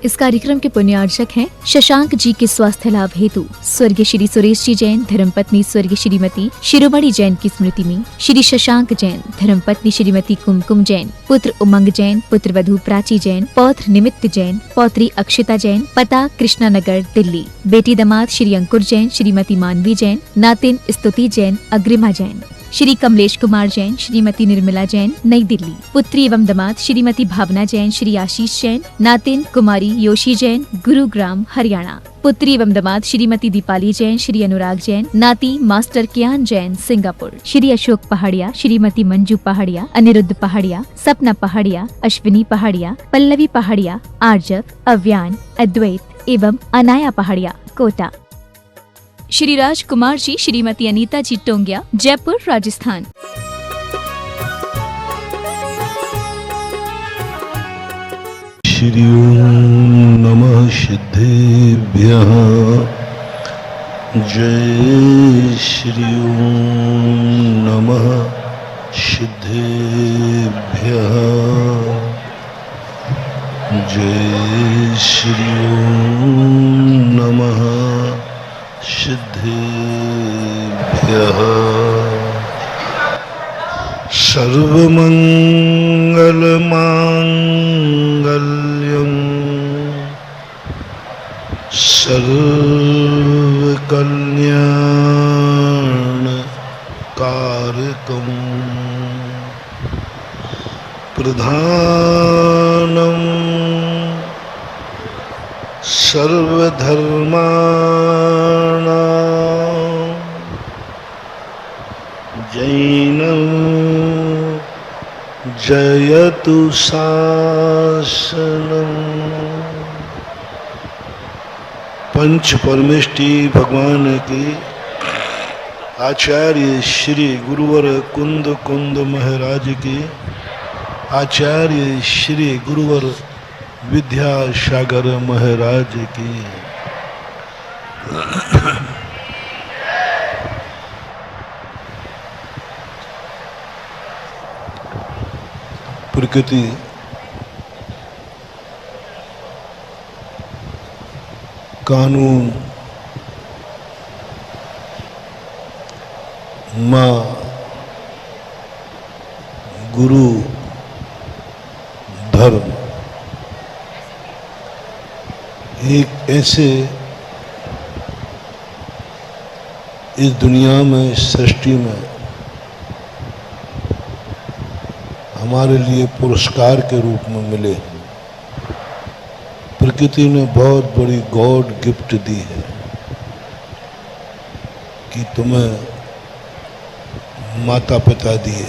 इस कार्यक्रम के पुण्यार्चक हैं शशांक जी के स्वास्थ्य लाभ हेतु स्वर्गीय श्री सुरेश जी जैन, धर्मपत्नी स्वर्गीय श्रीमती शिरोमणि जैन की स्मृति में श्री शशांक जैन, धर्मपत्नी श्रीमती कुमकुम जैन, पुत्र उमंग जैन, पुत्र वधू प्राची जैन, पौत्र निमित्त जैन, पौत्री अक्षिता जैन, पता कृष्णा नगर दिल्ली, बेटी दामाद श्री अंकुर जैन, श्रीमती मानवी जैन, नातिन स्तुति जैन, अग्रिमा जैन, श्री कमलेश कुमार जैन, श्रीमती निर्मला जैन, नई दिल्ली, पुत्री एवं दामाद श्रीमती भावना जैन, श्री आशीष जैन, नातिन कुमारी योशी जैन, गुरुग्राम हरियाणा, पुत्री एवं दामाद श्रीमती दीपाली जैन, श्री अनुराग जैन, नाती मास्टर कियान जैन, सिंगापुर, श्री अशोक पहाड़िया, श्रीमती मंजू पहाड़िया, अनिरुद्ध पहाड़िया, सपना पहाड़िया, अश्विनी पहाड़िया, पल्लवी पहाड़िया, आर्जव, अव्यान, अद्वैत एवं अनाया पहाड़िया, कोटा, श्री राजकुमार जी, श्रीमती अनीता जी टोंगिया, जयपुर, राजस्थान। श्री ओम नमः सिद्धेभ्यः। जय श्री ओम नमः सिद्धेभ्यः। जय श्री ओम नमः सिद्धेभ्यः। सर्वमंगलमांगल्यं सर्वकल्याणकारकं प्रधानं सर्वधर्माणां जैनं जयतु शासनम्। पंच परमेष्टि भगवान की आचार्य श्री गुरुवर कुंद कुंद महाराज की, आचार्य श्री गुरुवर विद्यासागर महाराज की। प्रकृति कानून, माँ, गुरु, धर्म, एक ऐसे इस दुनिया में, सृष्टि में हमारे लिए पुरस्कार के रूप में मिले। प्रकृति ने बहुत बड़ी गॉड गिफ्ट दी है कि तुम्हें माता पिता दिए।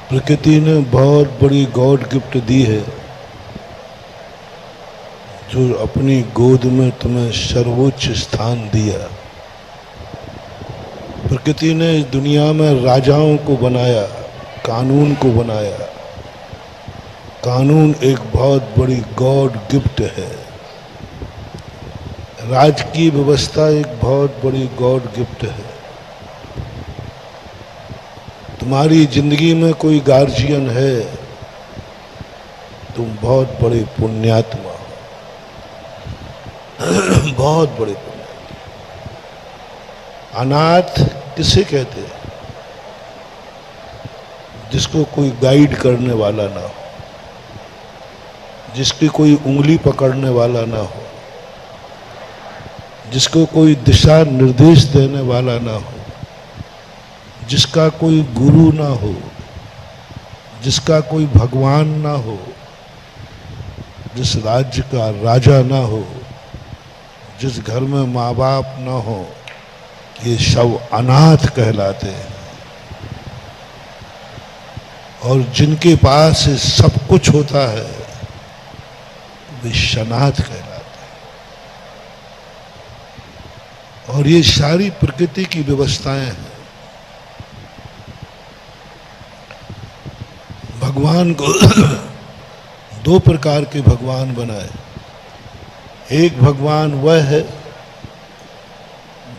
प्रकृति ने बहुत बड़ी गॉड गिफ्ट दी है जो अपनी गोद में तुम्हें सर्वोच्च स्थान दिया। प्रकृति ने इस दुनिया में राजाओं को बनाया, कानून को बनाया। कानून एक बहुत बड़ी गॉड गिफ्ट है। राजकीय व्यवस्था एक बहुत बड़ी गॉड गिफ्ट है। तुम्हारी जिंदगी में कोई गार्जियन है, तुम बहुत बड़े पुण्यात्मा हो, बहुत बड़े पुण्यात्मा। अनाथ किसे कहते हैं? जिसको कोई गाइड करने वाला ना हो, जिसकी कोई उंगली पकड़ने वाला ना हो, जिसको कोई दिशा निर्देश देने वाला ना हो, जिसका कोई गुरु ना हो, जिसका कोई भगवान ना हो, जिस राज्य का राजा ना हो, जिस घर में माँ बाप ना हो, ये सब अनाथ कहलाते हैं। और जिनके पास सब कुछ होता है वे शनाथ कहलाते हैं। और ये सारी प्रकृति की व्यवस्थाएं हैं। भगवान को दो प्रकार के भगवान बनाए। एक भगवान वह है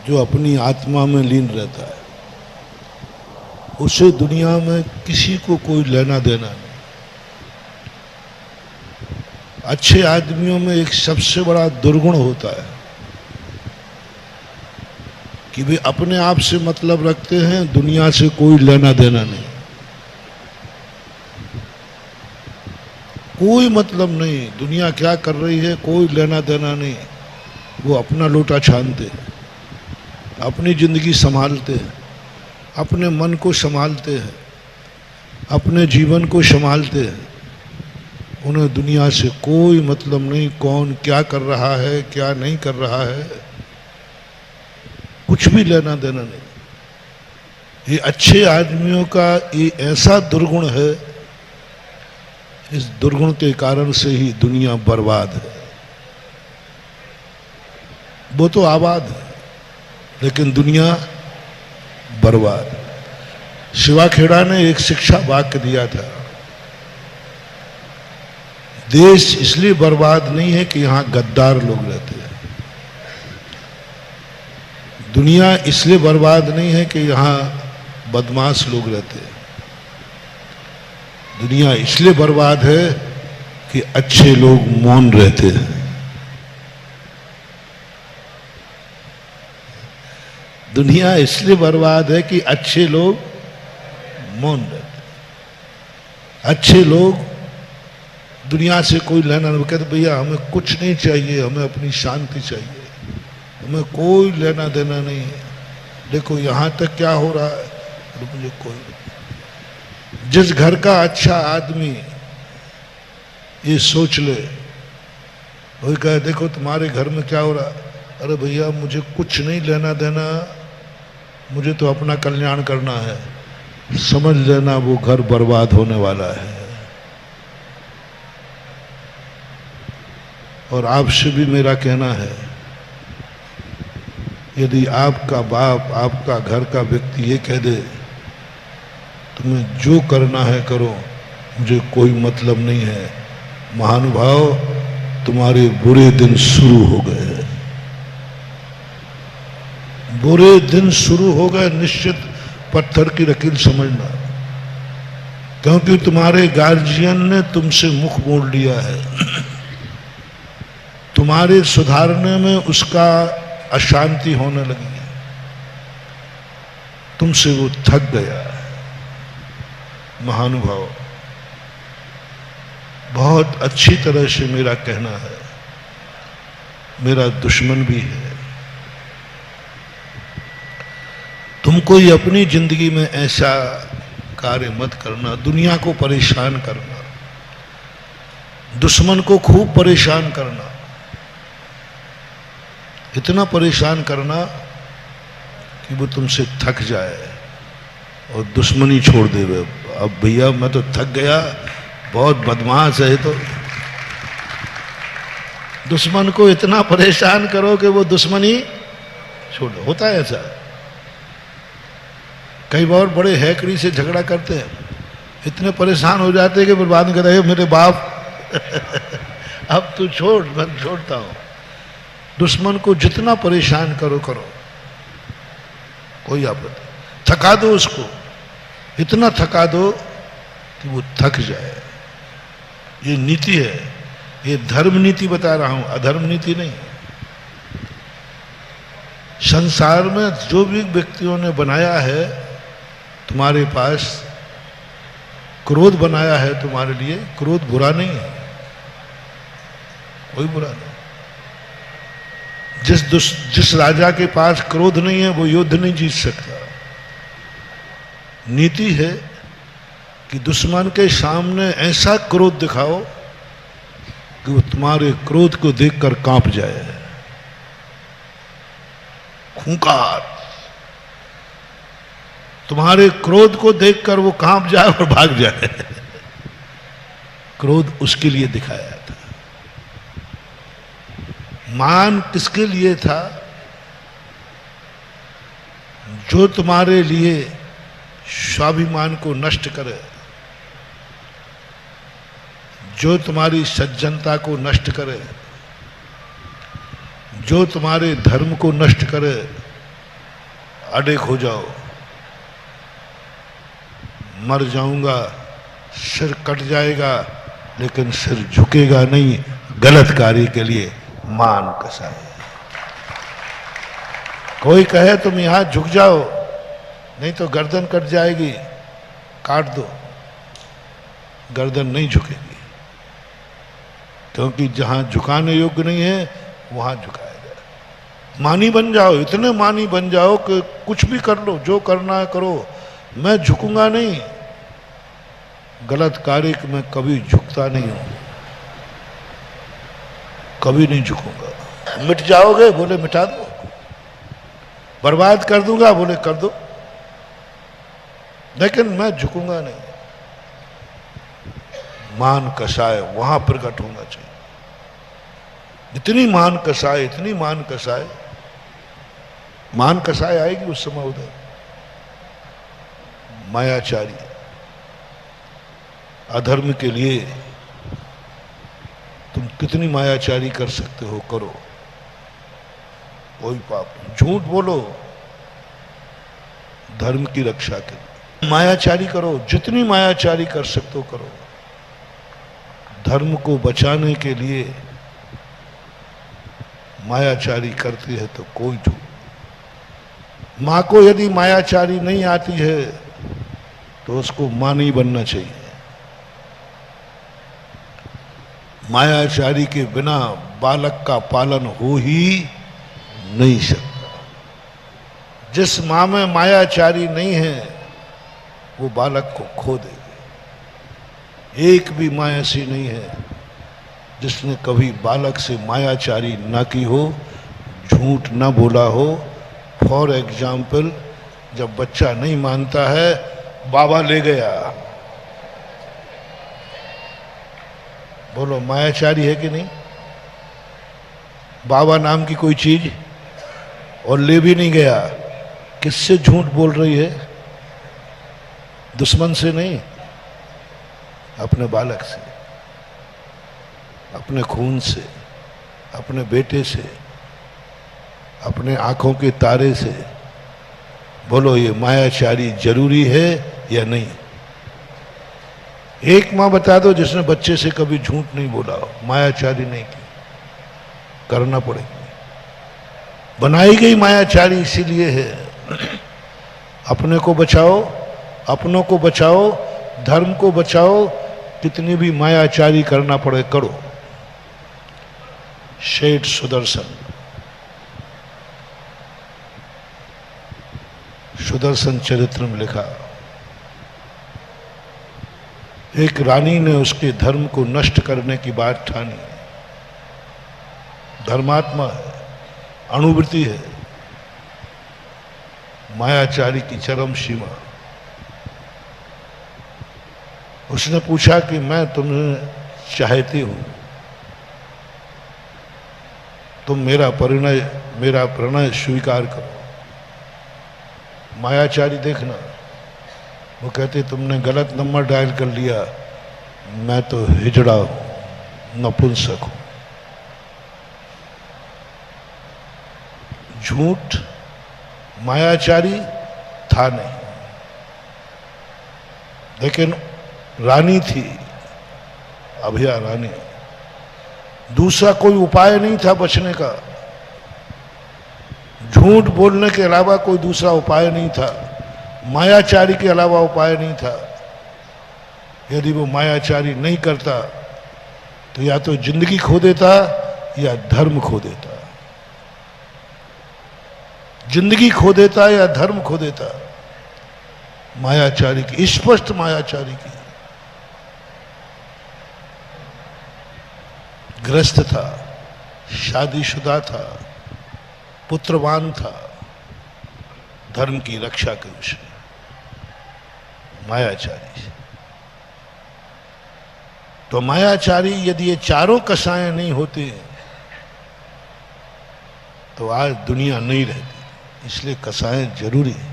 जो अपनी आत्मा में लीन रहता है, उसे दुनिया में किसी को कोई लेना देना नहीं। अच्छे आदमियों में एक सबसे बड़ा दुर्गुण होता है कि वे अपने आप से मतलब रखते हैं, दुनिया से कोई लेना देना नहीं, कोई मतलब नहीं, दुनिया क्या कर रही है कोई लेना देना नहीं। वो अपना लोटा छानते हैं, अपनी जिंदगी संभालते हैं, अपने मन को संभालते हैं, अपने जीवन को संभालते हैं। उन्हें दुनिया से कोई मतलब नहीं, कौन क्या कर रहा है क्या नहीं कर रहा है, कुछ भी लेना देना नहीं। ये अच्छे आदमियों का ये ऐसा दुर्गुण है, इस दुर्गुण के कारण से ही दुनिया बर्बाद है। वो तो आबाद है लेकिन दुनिया बर्बाद। शिवा खेड़ा ने एक शिक्षा वाक्य दिया था, देश इसलिए बर्बाद नहीं है कि यहां गद्दार लोग रहते हैं, दुनिया इसलिए बर्बाद नहीं है कि यहां बदमाश लोग रहते हैं, दुनिया इसलिए बर्बाद है कि अच्छे लोग मौन रहते हैं। दुनिया इसलिए बर्बाद है कि अच्छे लोग मौन रहते हैं। अच्छे लोग दुनिया से कोई लेना नहीं, कहते भैया हमें कुछ नहीं चाहिए, हमें अपनी शांति चाहिए, हमें कोई लेना देना नहीं है, देखो यहाँ तक क्या हो रहा है और मुझे कोई। जिस घर का अच्छा आदमी ये सोच ले, वही कहे देखो तुम्हारे घर में क्या हो रहा, अरे भैया मुझे कुछ नहीं लेना देना, मुझे तो अपना कल्याण करना है, समझ लेना वो घर बर्बाद होने वाला है। और आपसे भी मेरा कहना है, यदि आपका बाप आपका घर का व्यक्ति ये कह दे तुम्हें जो करना है करो, मुझे कोई मतलब नहीं है, महानुभाव तुम्हारे बुरे दिन शुरू हो गए, बुरे दिन शुरू हो गए, निश्चित पत्थर की लकीर समझना, क्योंकि तुम्हारे गार्जियन ने तुमसे मुख मोड़ लिया है, तुम्हारे सुधारने में उसका अशांति होने लगी है, तुमसे वो थक गया है। महानुभाव बहुत अच्छी तरह से मेरा कहना है, मेरा दुश्मन भी है, तुम कोई अपनी जिंदगी में ऐसा कार्य मत करना, दुनिया को परेशान करना, दुश्मन को खूब परेशान करना, इतना परेशान करना कि वो तुमसे थक जाए और दुश्मनी छोड़ दे। अब भैया मैं तो थक गया, बहुत बदमाश है, तो दुश्मन को इतना परेशान करो कि वो दुश्मनी छोड़। होता है ऐसा, कई बार बड़े हैकड़ी से झगड़ा करते हैं, इतने परेशान हो जाते हैं कि फिर बाद में कहते हैं मेरे बाप अब तू छोड़, मैं छोड़ता हूं। दुश्मन को जितना परेशान करो कोई आपत्ति, थका दो उसको, इतना थका दो कि वो थक जाए। ये नीति है, ये धर्म नीति बता रहा हूं, अधर्म नीति नहीं। संसार में जो भी व्यक्तियों ने बनाया है तुम्हारे पास, क्रोध बनाया है तुम्हारे लिए, क्रोध बुरा नहीं है, कोई बुरा नहीं। जिस राजा के पास क्रोध नहीं है वो युद्ध नहीं जीत सकता। नीति है कि दुश्मन के सामने ऐसा क्रोध दिखाओ कि वो तुम्हारे क्रोध को देखकर कांप जाए, खूंखार, तुम्हारे क्रोध को देखकर वो कांप जाए और भाग जाए। क्रोध उसके लिए दिखाया था। मान किसके लिए था? जो तुम्हारे लिए स्वाभिमान को नष्ट करे, जो तुम्हारी सज्जनता को नष्ट करे, जो तुम्हारे धर्म को नष्ट करे, अडेक हो जाओ, मर जाऊंगा, सिर कट जाएगा लेकिन सिर झुकेगा नहीं, गलत कार्य के लिए मान कसाय। कोई कहे तुम यहां झुक जाओ नहीं तो गर्दन कट जाएगी, काट दो, गर्दन नहीं झुकेगी, क्योंकि जहां झुकाने योग्य नहीं है वहां झुकाएगा। मानी बन जाओ, इतने मानी बन जाओ कि कुछ भी कर लो, जो करना है करो, मैं झुकूंगा नहीं, गलत कार्य में कभी झुकता नहीं हूं, कभी नहीं झुकूंगा। मिट जाओगे, बोले मिटा दो, बर्बाद कर दूंगा, बोले कर दो, लेकिन मैं झुकूंगा नहीं। मान कसाय वहां प्रकट होना चाहिए। इतनी मान कसाय, इतनी मान कसाय, मान कसाय आएगी उस समय उधर। मायाचारी, अधर्म के लिए तुम कितनी मायाचारी कर सकते हो, करो, कोई पाप नहीं। झूठ बोलो धर्म की रक्षा के लिए, मायाचारी करो, जितनी मायाचारी कर सकते हो करो। धर्म को बचाने के लिए मायाचारी करती है तो कोई झूठ। मां को यदि मायाचारी नहीं आती है तो उसको मां नहीं बनना चाहिए। मायाचारी के बिना बालक का पालन हो ही नहीं सकता। जिस मां में मायाचारी नहीं है वो बालक को खो देगी। एक भी मां ऐसी नहीं है जिसने कभी बालक से मायाचारी ना की हो, झूठ ना बोला हो। फॉर एग्जाम्पल, जब बच्चा नहीं मानता है, बाबा ले गया, बोलो मायाचारी है कि नहीं? बाबा नाम की कोई चीज, और ले भी नहीं गया, किससे झूठ बोल रही है? दुश्मन से नहीं, अपने बालक से, अपने खून से, अपने बेटे से, अपने आंखों के तारे से। बोलो ये मायाचारी जरूरी है या नहीं? एक मां बता दो जिसने बच्चे से कभी झूठ नहीं बोला हो, मायाचारी नहीं की। करना पड़ेगी, बनाई गई मायाचारी इसीलिए है। अपने को बचाओ, अपनों को बचाओ, धर्म को बचाओ, कितनी भी मायाचारी करना पड़े करो। शेठ सुदर्शन, सुदर्शन चरित्र में लिखा, एक रानी ने उसके धर्म को नष्ट करने की बात ठानी। धर्मात्मा है, अणुवृत्ति है, मायाचारी की चरम सीमा। उसने पूछा कि मैं तुम्हें चाहती हूं, तुम मेरा प्रणय स्वीकार करो। मायाचारी देखना, वो कहते तुमने गलत नंबर डायल कर लिया, मैं तो हिजड़ा हूं, नपुंसक हूं। झूठ मायाचारी था नहीं, लेकिन रानी थी, अभया रानी। दूसरा कोई उपाय नहीं था बचने का, झूठ बोलने के अलावा कोई दूसरा उपाय नहीं था, मायाचारी के अलावा उपाय नहीं था। यदि वो मायाचारी नहीं करता तो या तो जिंदगी खो देता या धर्म खो देता, जिंदगी खो देता या धर्म खो देता। मायाचारी की, स्पष्ट मायाचारी की। ग्रस्त था, शादीशुदा था, पुत्रवान था, धर्म की रक्षा के विषय मायाचारी। तो मायाचारी यदि ये चारों कसाएं नहीं होते तो आज दुनिया नहीं रहती। इसलिए कसाएं जरूरी है,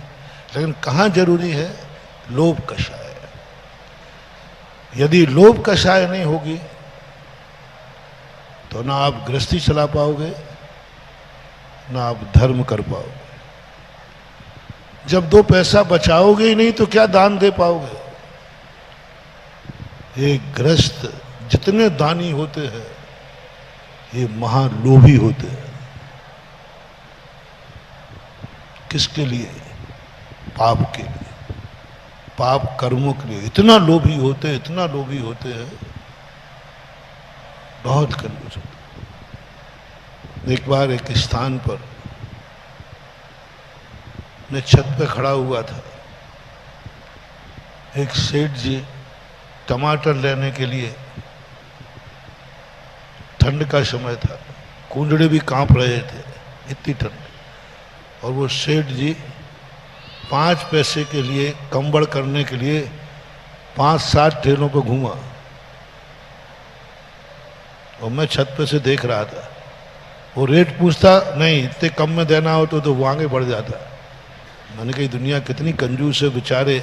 लेकिन कहाँ जरूरी है? लोभ कषाय। यदि लोभ कषाय नहीं होगी तो ना आप गृहस्थी चला पाओगे, ना आप धर्म कर पाओगे। जब दो पैसा बचाओगे ही नहीं तो क्या दान दे पाओगे? एक गृहस्थ जितने दानी होते हैं ये महालोभी होते हैं। किसके लिए? पाप के लिए, पाप कर्मों के लिए। इतना लोभी होते हैं, इतना लोभी होते हैं, बहुत कंजूस होते हैं। एक बार एक स्थान पर मैं छत पे खड़ा हुआ था, एक सेठ जी टमाटर लेने के लिए, ठंड का समय था, कूंजड़े भी कांप रहे थे, इतनी ठंड, और वो सेठ जी 5 पैसे के लिए कंबल करने के लिए 5-7 ठेलों पर घूमा, और मैं छत पे से देख रहा था। वो रेट पूछता, नहीं इतने कम में देना हो तो वो आगे बढ़ जाता। मैंने कही दुनिया कितनी कंजूस है, बेचारे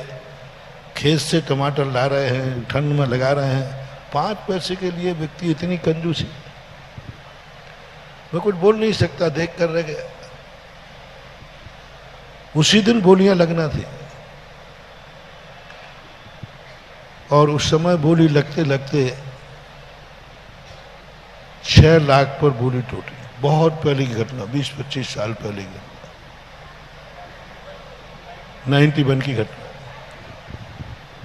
खेत से टमाटर ला रहे हैं, ठंड में लगा रहे हैं, 5 पैसे के लिए व्यक्ति इतनी कंजूसी। मैं कुछ बोल नहीं सकता, देख कर रह गया। उसी दिन बोलियां लगना थी, और उस समय बोली लगते लगते 6 लाख पर बोली टूटी। बहुत पहले की घटना, 20-25 साल पहले की घटना, 91 की घटना।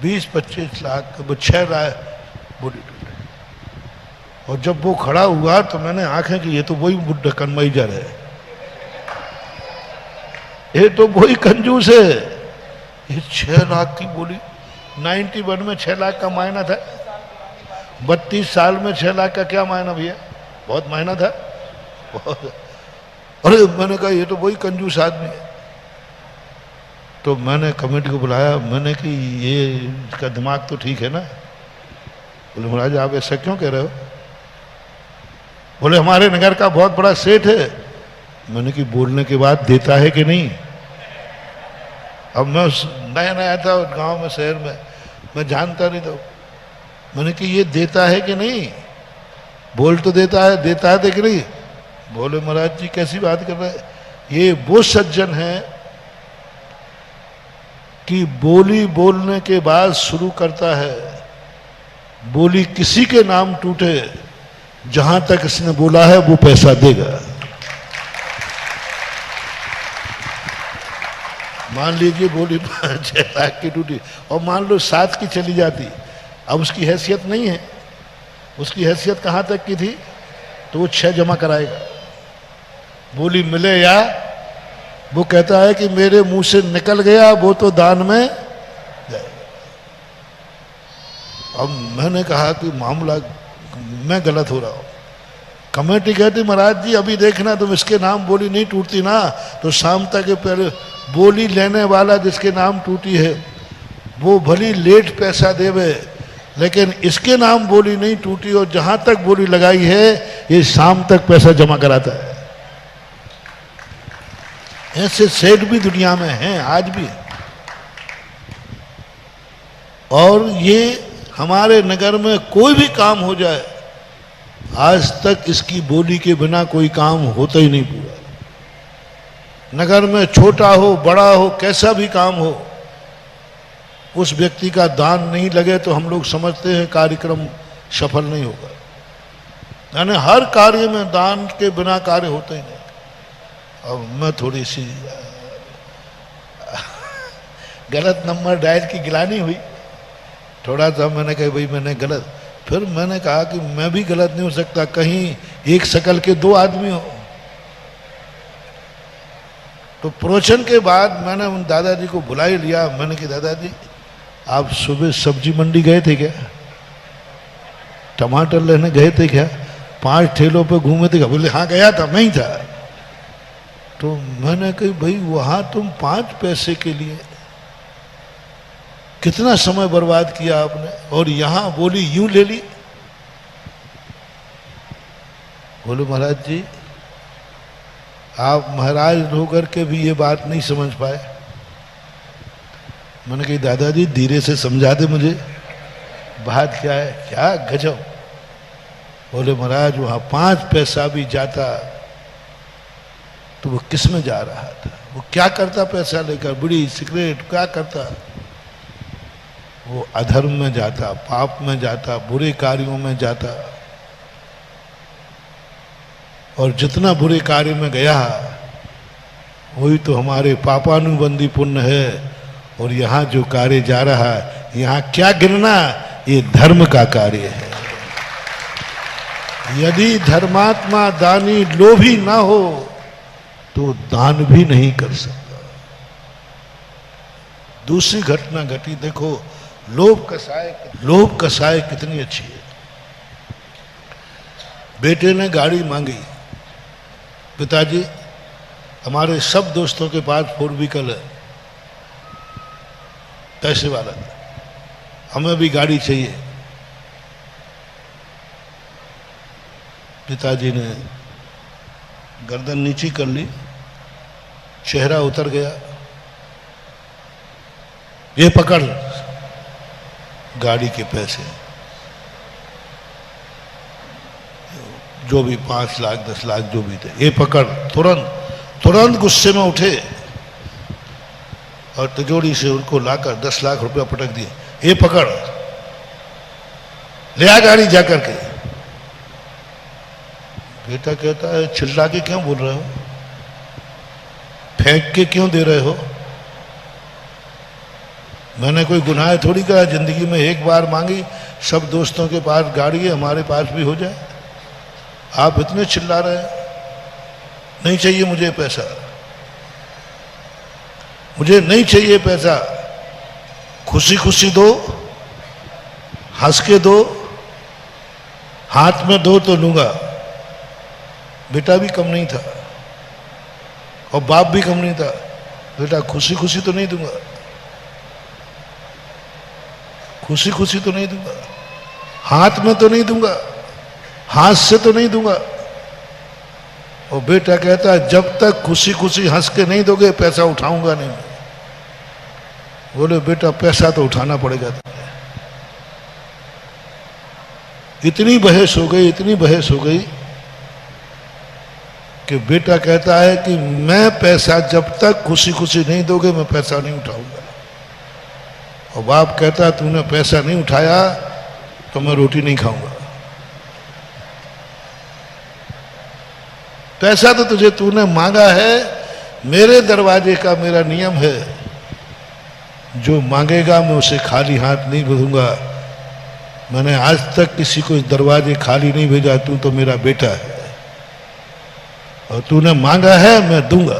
20-25 लाख, 6 लाख बोली टूटी। और जब वो खड़ा हुआ तो मैंने आंखें कि ये तो वही बुढ़ा कन्मई जा रहे, ये तो वही कंजूस है। ये 6 लाख की बोली, 91 में 6 लाख का मायना था। 32 साल में 6 लाख का क्या मायना भैया, बहुत मायना था। अरे मैंने कहा ये तो वही कंजूस आदमी है। तो मैंने कमेटी को बुलाया, मैंने कि ये इसका दिमाग तो ठीक है ना? बोले महाराज आप ऐसा क्यों कह रहे हो? बोले हमारे नगर का बहुत बड़ा सेठ है। मैंने कि बोलने के बाद देता है कि नहीं? अब मैं नया नया था गांव में, शहर में, मैं जानता नहीं था। मैंने कि ये देता है कि नहीं? बोल तो देता है कि नहीं? बोले महाराज जी कैसी बात कर रहे हैं, ये वो सज्जन है कि बोली बोलने के बाद शुरू करता है, बोली किसी के नाम टूटे, जहां तक इसने बोला है वो पैसा देगा। मान लीजिए बोली 6 लाख की टूटी, और मान लो 7 की चली जाती, अब उसकी हैसियत नहीं है। उसकी हैसियत कहां तक की थी? तो वो 6 जमा कराएगा। बोली मिले या, वो कहता है कि मेरे मुंह से निकल गया वो तो दान में जाएगा। अब मैंने कहा कि मामला मैं गलत हो रहा हूं। कमेटी कहती महाराज जी अभी देखना तुम इसके नाम बोली नहीं टूटती ना, तो शाम तक पहले बोली लेने वाला जिसके नाम टूटी है वो भली लेट पैसा देवे, लेकिन इसके नाम बोली नहीं टूटी और जहां तक बोली लगाई है ये शाम तक पैसा जमा कराता है। ऐसे सेठ भी दुनिया में हैं आज भी। और ये हमारे नगर में कोई भी काम हो जाए, आज तक इसकी बोली के बिना कोई काम होता ही नहीं पूरा। नगर में छोटा हो बड़ा हो कैसा भी काम हो, उस व्यक्ति का दान नहीं लगे तो हम लोग समझते हैं कार्यक्रम सफल नहीं होगा। यानी हर कार्य में दान के बिना कार्य होता ही नहीं। अब मैं थोड़ी सी गलत नंबर डायल की गिलानी हुई, थोड़ा सा मैंने कहा भाई मैंने गलत, फिर मैंने कहा कि मैं भी गलत नहीं हो सकता, कहीं एक शकल के 2 आदमी हो। तो प्रवचन के बाद मैंने उन दादाजी को बुला ही लिया। मैंने कहा दादाजी आप सुबह सब्जी मंडी गए थे क्या? टमाटर लेने गए थे क्या? 5 ठेलों पे घूमे थे क्या? बोले हाँ गया था, मैं ही था। तो मैंने कही भाई वहां तुम 5 पैसे के लिए कितना समय बर्बाद किया आपने, और यहां बोली यूं ले ली। बोले महाराज जी आप महाराज होकर के भी ये बात नहीं समझ पाए। मैंने कही दादाजी धीरे से समझा दे मुझे, बात क्या है, क्या गजब। बोले महाराज वहां 5 पैसा भी जाता तो वो किस में जा रहा था, वो क्या करता पैसा लेकर, बीड़ी सिगरेट क्या करता? वो अधर्म में जाता, पाप में जाता, बुरे कार्यों में जाता। और जितना बुरे कार्य में गया वही तो हमारे पापानुबंधी पुण्य है। और यहाँ जो कार्य जा रहा है, यहाँ क्या गिनना, ये धर्म का कार्य है। यदि धर्मात्मा दानी लोभी ना हो तो दान भी नहीं कर सकता। दूसरी घटना घटी, देखो लोभ कसाय कितनी अच्छी है। बेटे ने गाड़ी मांगी, पिताजी हमारे सब दोस्तों के पास 4 व्हीकल है, पैसे वाला, हमें भी गाड़ी चाहिए। पिताजी ने गर्दन नीची कर ली, चेहरा उतर गया, ये पकड़ गाड़ी के पैसे, जो भी 5 लाख 10 लाख जो भी थे, ये पकड़। तुरंत गुस्से में उठे और तिजोरी से उनको लाकर 10 लाख रुपया पटक दिए, ये पकड़, ले आ गाड़ी जाकर के। बेटा कहता है चिल्ला के क्यों बोल रहे हो, फेंक के क्यों दे रहे हो, मैंने कोई गुनाह थोड़ी करा, जिंदगी में एक बार मांगी, सब दोस्तों के पास गाड़ी है, हमारे पास भी हो जाए, आप इतने चिल्ला रहे हैं। नहीं चाहिए मुझे पैसा, मुझे नहीं चाहिए पैसा, खुशी खुशी दो, हंस के दो, हाथ में दो तो लूंगा। बेटा भी कम नहीं था और बाप भी कम नहीं था, बेटा खुशी खुशी तो नहीं दूंगा, खुशी खुशी तो नहीं दूंगा, हाथ में तो नहीं दूंगा, हाथ से तो नहीं दूंगा। और बेटा कहता है जब तक खुशी खुशी हंस के नहीं दोगे पैसा उठाऊंगा नहीं। बोले बेटा पैसा तो उठाना पड़ेगा तुम्हें। इतनी बहस हो गई, इतनी बहस हो गई कि बेटा कहता है कि मैं पैसा जब तक खुशी खुशी नहीं दोगे मैं पैसा नहीं उठाऊंगा। और बाप कहता है तूने पैसा नहीं उठाया तो मैं रोटी नहीं खाऊंगा। पैसा तो तुझे तूने मांगा है, मेरे दरवाजे का मेरा नियम है, जो मांगेगा मैं उसे खाली हाथ नहीं भेजूंगा। मैंने आज तक किसी को इस दरवाजे खाली नहीं भेजा, तू तो मेरा बेटा है और तूने मांगा है मैं दूंगा,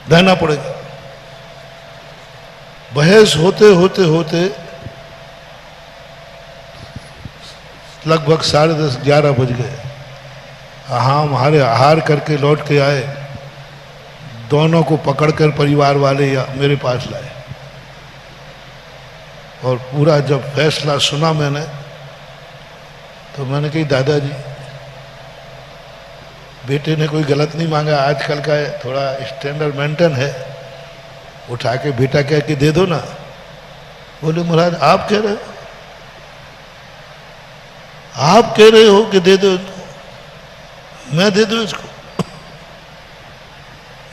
देना पड़ेगा। बहस होते होते होते लगभग 10:30 11 बज गए। हम हमारे आहार करके लौट के आए, दोनों को पकड़कर परिवार वाले या मेरे पास लाए और पूरा जब फैसला सुना मैंने तो मैंने कही दादाजी बेटे ने कोई गलत नहीं मांगा, आजकल का थोड़ा स्टैंडर्ड मेंटेन है, उठा के बेटा कह के दे दो ना। बोले महाराज आप कह रहे हो, आप कह रहे हो कि दे दो, मैं दे दूं इसको?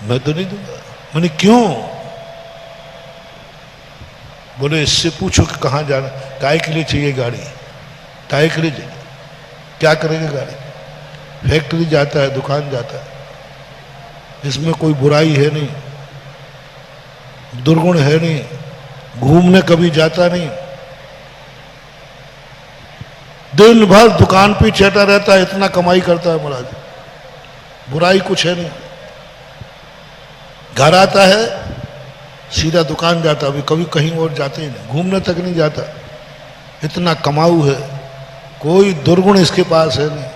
मैं तो नहीं दूंगा। मैंने क्यों? बोले इससे पूछो कि कहाँ जाना, काय के लिए चाहिए गाड़ी, काय के लिए चाहिए, क्या करेगा गाड़ी? फैक्ट्री जाता है, दुकान जाता है, इसमें कोई बुराई है नहीं, दुर्गुण है नहीं, घूमने कभी जाता नहीं, दिन भर दुकान पे चढ़ा रहता है, इतना कमाई करता है महाराज, बुराई कुछ है नहीं। घर आता है सीधा दुकान जाता, अभी कभी कहीं और जाते ही नहीं, घूमने तक नहीं जाता, इतना कमाऊ है, कोई दुर्गुण इसके पास है नहीं।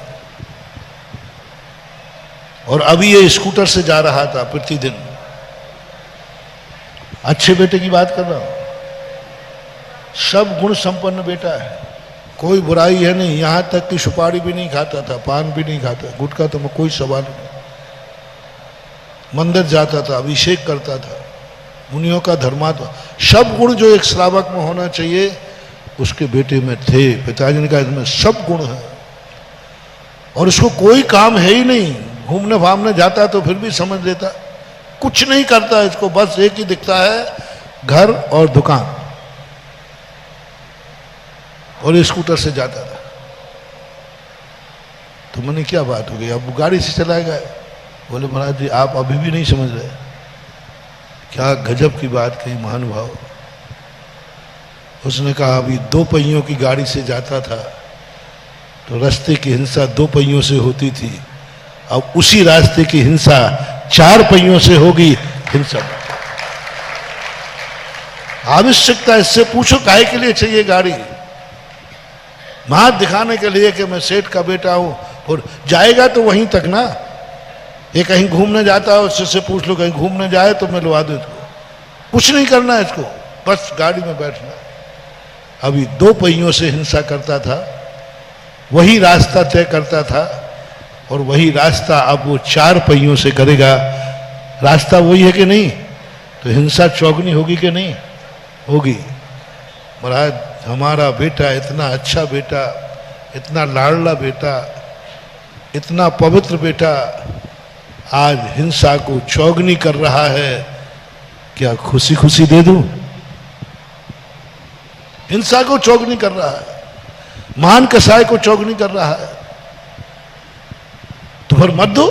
और अभी ये स्कूटर से जा रहा था प्रतिदिन। अच्छे बेटे की बात कर रहा हूं, सब गुण संपन्न बेटा है, कोई बुराई है नहीं, यहां तक कि सुपारी भी नहीं खाता था, पान भी नहीं खाता, गुटखा तो कोई सवाल नहीं। मंदिर जाता था, अभिषेक करता था, मुनियों का धर्मात्मा, सब गुण जो एक श्रावक में होना चाहिए उसके बेटे में थे। पिताजी ने कहा इसमें सब गुण है और इसको कोई काम है ही नहीं, घूमने भामने जाता तो फिर भी समझ लेता, कुछ नहीं करता इसको, बस एक ही दिखता है घर और दुकान, और स्कूटर से जाता था। तो मैंने क्या बात हो गई, अब वो गाड़ी से चलाया गया। बोले महाराज जी आप अभी भी नहीं समझ रहे। क्या गजब की बात कही महानुभाव। उसने कहा अभी 2 पहियों की गाड़ी से जाता था तो रास्ते की हिंसा 2 पहियों से होती थी, अब उसी रास्ते की हिंसा 4 पहियों से होगी। हिंसा आवश्यकता, इससे पूछो काहे के लिए चाहिए गाड़ी? मां दिखाने के लिए कि मैं सेठ का बेटा हूं, और जाएगा तो वहीं तक ना। ये कहीं घूमने जाता है, उससे पूछ लो कहीं घूमने जाए तो मैं लवा दूं इसको, कुछ नहीं करना है इसको, बस गाड़ी में बैठना। अभी 2 पहियों से हिंसा करता था, वही रास्ता तय करता था, और वही रास्ता अब वो 4 पहियों से करेगा। रास्ता वही है कि नहीं? तो हिंसा चौगनी होगी कि नहीं होगी? महाराज हमारा बेटा इतना अच्छा बेटा, इतना लाडला बेटा, इतना पवित्र बेटा आज हिंसा को चौगनी कर रहा है। क्या खुशी खुशी दे दूं? हिंसा को चौगनी कर रहा है, महान कसाई को चौगनी कर रहा है, तो फिर मत दो।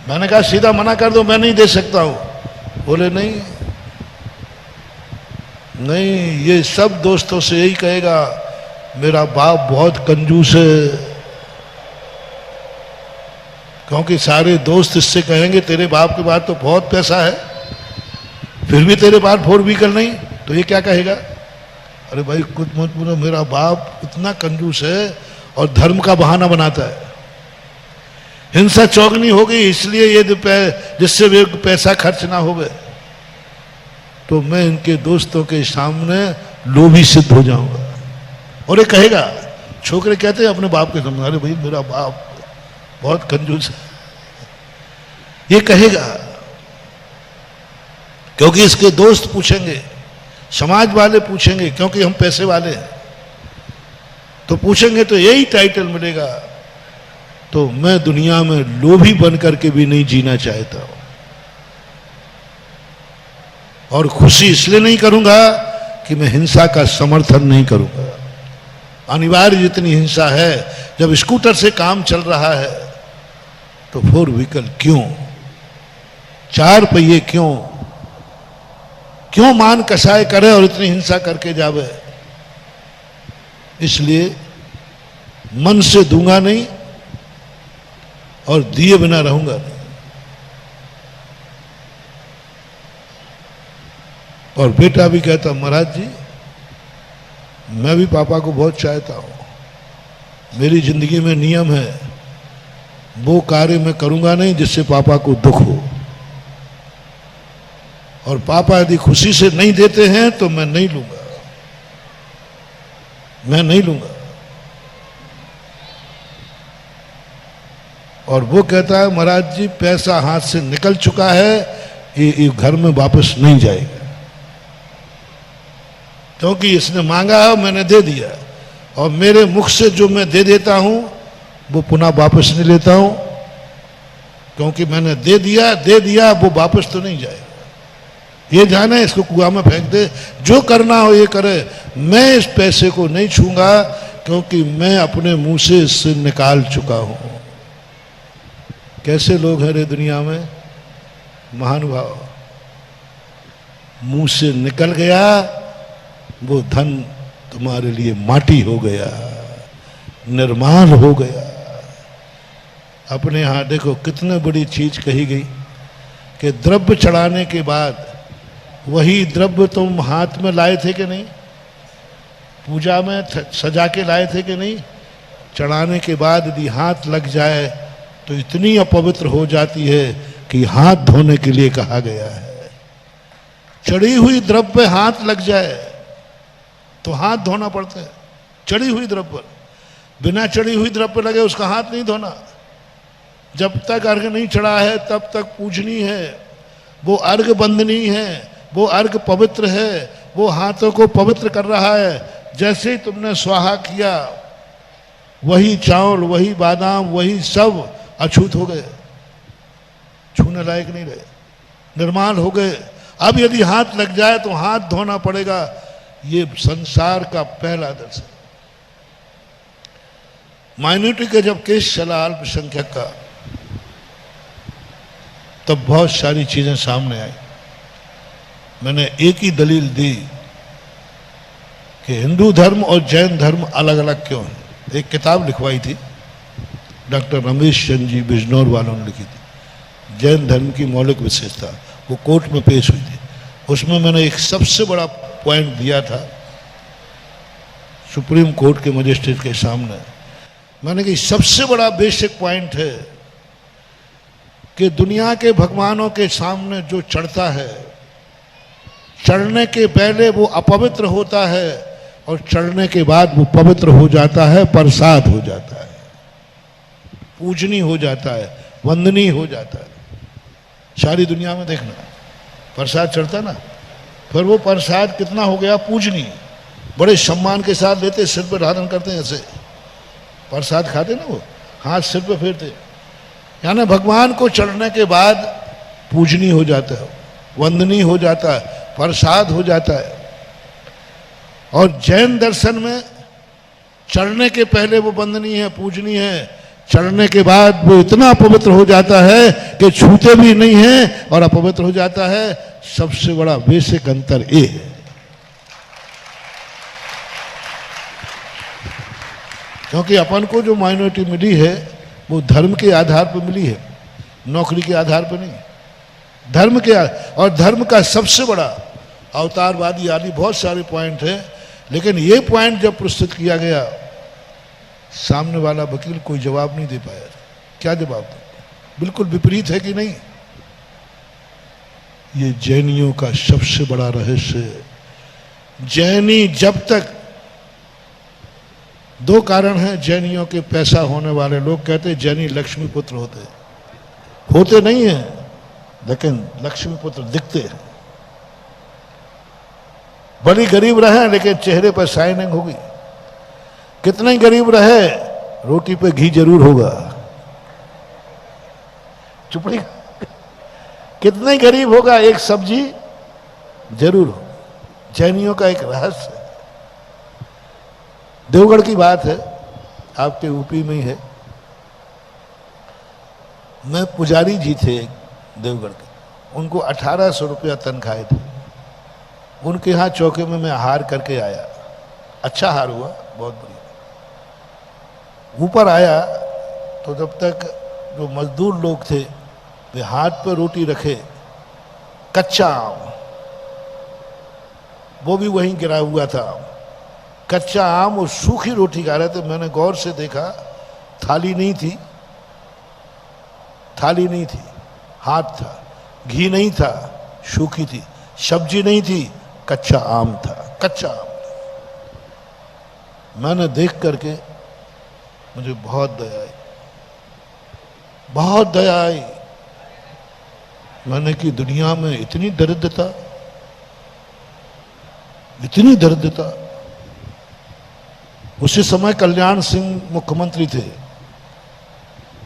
मैंने कहा सीधा मना कर दो, मैं नहीं दे सकता हूं। बोले नहीं नहीं, ये सब दोस्तों से यही कहेगा मेरा बाप बहुत कंजूस है, क्योंकि सारे दोस्त इससे कहेंगे तेरे बाप के पास तो बहुत पैसा है, फिर भी तेरे पास 4 व्हीकल नहीं, तो ये क्या कहेगा? अरे भाई कुछ मत बोलो, मेरा बाप इतना कंजूस है और धर्म का बहाना बनाता है। हिंसा चौगनी हो गई, इसलिए ये जिससे वे पैसा खर्च ना हो गए, तो मैं इनके दोस्तों के सामने लोभी सिद्ध हो जाऊंगा। और ये कहेगा, छोकरे कहते हैं अपने बाप के सामने, अरे भाई मेरा बाप बहुत कंजूस है, ये कहेगा। क्योंकि इसके दोस्त पूछेंगे, समाज वाले पूछेंगे, क्योंकि हम पैसे वाले हैं, तो पूछेंगे तो यही टाइटल मिलेगा। तो मैं दुनिया में लोभी बन करके भी नहीं जीना चाहता हूं, और खुशी इसलिए नहीं करूंगा कि मैं हिंसा का समर्थन नहीं करूंगा। अनिवार्य जितनी हिंसा है, जब स्कूटर से काम चल रहा है तो 4 व्हीकल क्यों, 4 पहिए क्यों? क्यों मान कसाय करे और इतनी हिंसा करके जावे? इसलिए मन से दूंगा नहीं और दिए बिना रहूंगा नहीं। और बेटा भी कहता महाराज जी मैं भी पापा को बहुत चाहता हूं, मेरी जिंदगी में नियम है वो कार्य मैं करूंगा नहीं जिससे पापा को दुख हो, और पापा यदि खुशी से नहीं देते हैं तो मैं नहीं लूंगा, मैं नहीं लूंगा। और वो कहता है महाराज जी पैसा हाथ से निकल चुका है, ये घर में वापस नहीं जाएगा, क्योंकि इसने मांगा है मैंने दे दिया, और मेरे मुख से जो मैं दे देता हूं वो पुनः वापस नहीं लेता हूं, क्योंकि मैंने दे दिया वो वापस तो नहीं जाएगा। ये जाने इसको कुआं में फेंक दे, जो करना हो ये करे, मैं इस पैसे को नहीं छूंगा, क्योंकि मैं अपने मुंह से इससे निकाल चुका हूं। कैसे लोग हैं रे दुनिया में महानुभाव, मुंह से निकल गया वो धन तुम्हारे लिए माटी हो गया, निर्माण हो गया। अपने यहां देखो कितने बड़ी चीज कही गई कि द्रव्य चढ़ाने के बाद वही द्रव्य तुम हाथ में लाए थे कि नहीं, पूजा में सजा के लाए थे कि नहीं, चढ़ाने के बाद यदि हाथ लग जाए तो इतनी अपवित्र हो जाती है कि हाथ धोने के लिए कहा गया है। चढ़ी हुई द्रव्य हाथ लग जाए तो हाथ धोना पड़ता है। चढ़ी हुई द्रव्य, बिना चढ़ी हुई द्रव्य लगे उसका हाथ नहीं धोना। जब तक अर्घ नहीं चढ़ा है तब तक पूजनी है, वो अर्घ बंदनी है, वो अर्घ पवित्र है, वो हाथों को पवित्र कर रहा है। जैसे ही तुमने स्वाहा किया वही चावल, वही बादाम, वही सब अछूत हो गए, छूने लायक नहीं रहे, निर्माण हो गए। अब यदि हाथ लग जाए तो हाथ धोना पड़ेगा। ये संसार का पहला दर्शन। माइनॉरिटी का जब केस चला अल्पसंख्यक का, तब बहुत सारी चीजें सामने आई। मैंने एक ही दलील दी कि हिंदू धर्म और जैन धर्म अलग अलग क्यों है। एक किताब लिखवाई थी डॉक्टर रमेश चंद्र जी बिजनौर वालों ने लिखी थी, जैन धर्म की मौलिक विशेषता, वो कोर्ट में पेश हुई थी। उसमें मैंने एक सबसे बड़ा पॉइंट दिया था सुप्रीम कोर्ट के मजिस्ट्रेट के सामने। मैंने कहा सबसे बड़ा बेसिक पॉइंट है कि दुनिया के भगवानों के सामने जो चढ़ता है, चढ़ने के पहले वो अपवित्र होता है और चढ़ने के बाद वो पवित्र हो जाता है, प्रसाद हो जाता है, पूजनीय हो जाता है, वंदनीय हो जाता है। सारी दुनिया में देखना प्रसाद चढ़ता ना, फिर वो प्रसाद कितना हो गया पूजनीय, बड़े सम्मान के साथ लेते, सिर पर धारण करते हैं, ऐसे प्रसाद खाते ना, वो हाथ सिर पे फेरते, यानी भगवान को चढ़ने के बाद पूजनीय हो जाता है, वंदनीय हो जाता है, प्रसाद हो जाता है। और जैन दर्शन में चढ़ने के पहले वो वंदनीय है, पूजनीय है, चढ़ने के बाद वो इतना पवित्र हो जाता है कि छूते भी नहीं है और अपवित्र हो जाता है। सबसे बड़ा बेसिक अंतर ये है। क्योंकि अपन को जो माइनॉरिटी मिली है वो धर्म के आधार पर मिली है, नौकरी के आधार पर नहीं, धर्म के। और धर्म का सबसे बड़ा अवतारवादी आदि बहुत सारे पॉइंट हैं, लेकिन ये पॉइंट जब प्रस्तुत किया गया, सामने वाला वकील कोई जवाब नहीं दे पाया। क्या जवाब दे? बिल्कुल विपरीत है कि नहीं? ये जैनियों का सबसे बड़ा रहस्य है। जैनी जब तक, दो कारण हैं जैनियों के पैसा होने वाले लोग कहते हैं जैनी लक्ष्मी पुत्र होते नहीं हैं, लेकिन लक्ष्मी पुत्र दिखते हैं। बड़ी गरीब रहे लेकिन चेहरे पर शाइनिंग होगी, कितना ही गरीब रहे रोटी पे घी जरूर होगा। चुपड़ी कितना ही गरीब होगा एक सब्जी जरूर हो। जैनियों का एक रहस्य है। देवगढ़ की बात है, आपके यूपी में ही है। मैं पुजारी जी थे देवगढ़ के, उनको 1800 रुपया तनख्वाह थी। उनके यहाँ चौके में मैं हार करके आया, अच्छा हार हुआ, बहुत बढ़िया। ऊपर आया तो जब तक जो मजदूर लोग थे वे हाथ पर रोटी रखे, कच्चा आम, वो भी वहीं गिरा हुआ था, कच्चा आम और सूखी रोटी खा रहे थे। मैंने गौर से देखा, थाली नहीं थी, हाथ था, घी नहीं था, सूखी थी, सब्जी नहीं थी, कच्चा आम था, कच्चा आम था। मैंने देख करके मुझे बहुत दया आई। मैंने कि दुनिया में इतनी दरिद्रता। उसी समय कल्याण सिंह मुख्यमंत्री थे,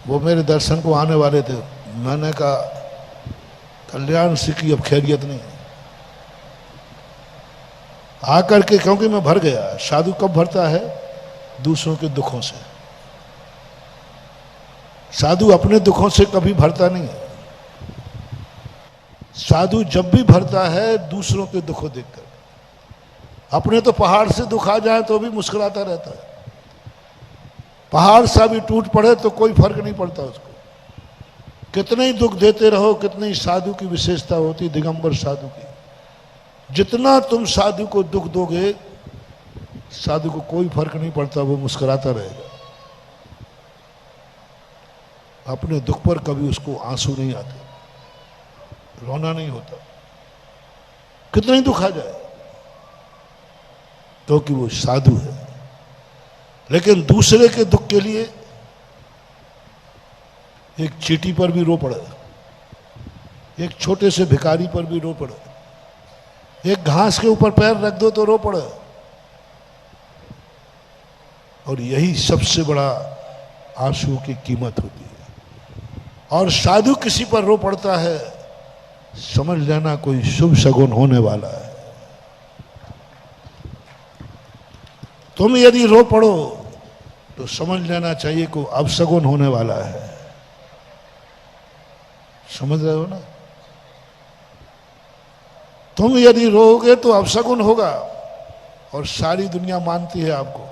वो मेरे दर्शन को आने वाले थे। मैंने कहा कल्याण सिंह की अब खैरियत नहीं। आकर के, क्योंकि मैं भर गया, साधु कब भरता है? दूसरों के दुखों से। साधु अपने दुखों से कभी भरता नहीं है। साधु जब भी भरता है दूसरों के दुखों देखकर। अपने तो पहाड़ से दुख आ जाए तो भी मुस्कुराता रहता है, पहाड़ सा भी टूट पड़े तो कोई फर्क नहीं पड़ता उसको। कितने ही दुख देते रहो, कितने ही साधु की विशेषता होती, दिगंबर साधु की। जितना तुम साधु को दुख दोगे, साधु को कोई फर्क नहीं पड़ता, वो मुस्कुराता रहेगा। अपने दुख पर कभी उसको आंसू नहीं आते, रोना नहीं होता, कितना ही दुख आ जाए, क्योंकि वो साधु है। लेकिन दूसरे के दुख के लिए एक चींटी पर भी रो पड़े, एक छोटे से भिखारी पर भी रो पड़े, एक घास के ऊपर पैर रख दो तो रो पड़े। और यही सबसे बड़ा आंसू की कीमत होती है। और साधु किसी पर रो पड़ता है, समझ लेना कोई शुभ शगुन होने वाला है। तुम यदि रो पड़ो तो समझ लेना चाहिए को अपशगुन होने वाला है। समझ रहे हो ना? तुम यदि रोओगे तो अपशगुन होगा, और सारी दुनिया मानती है आपको,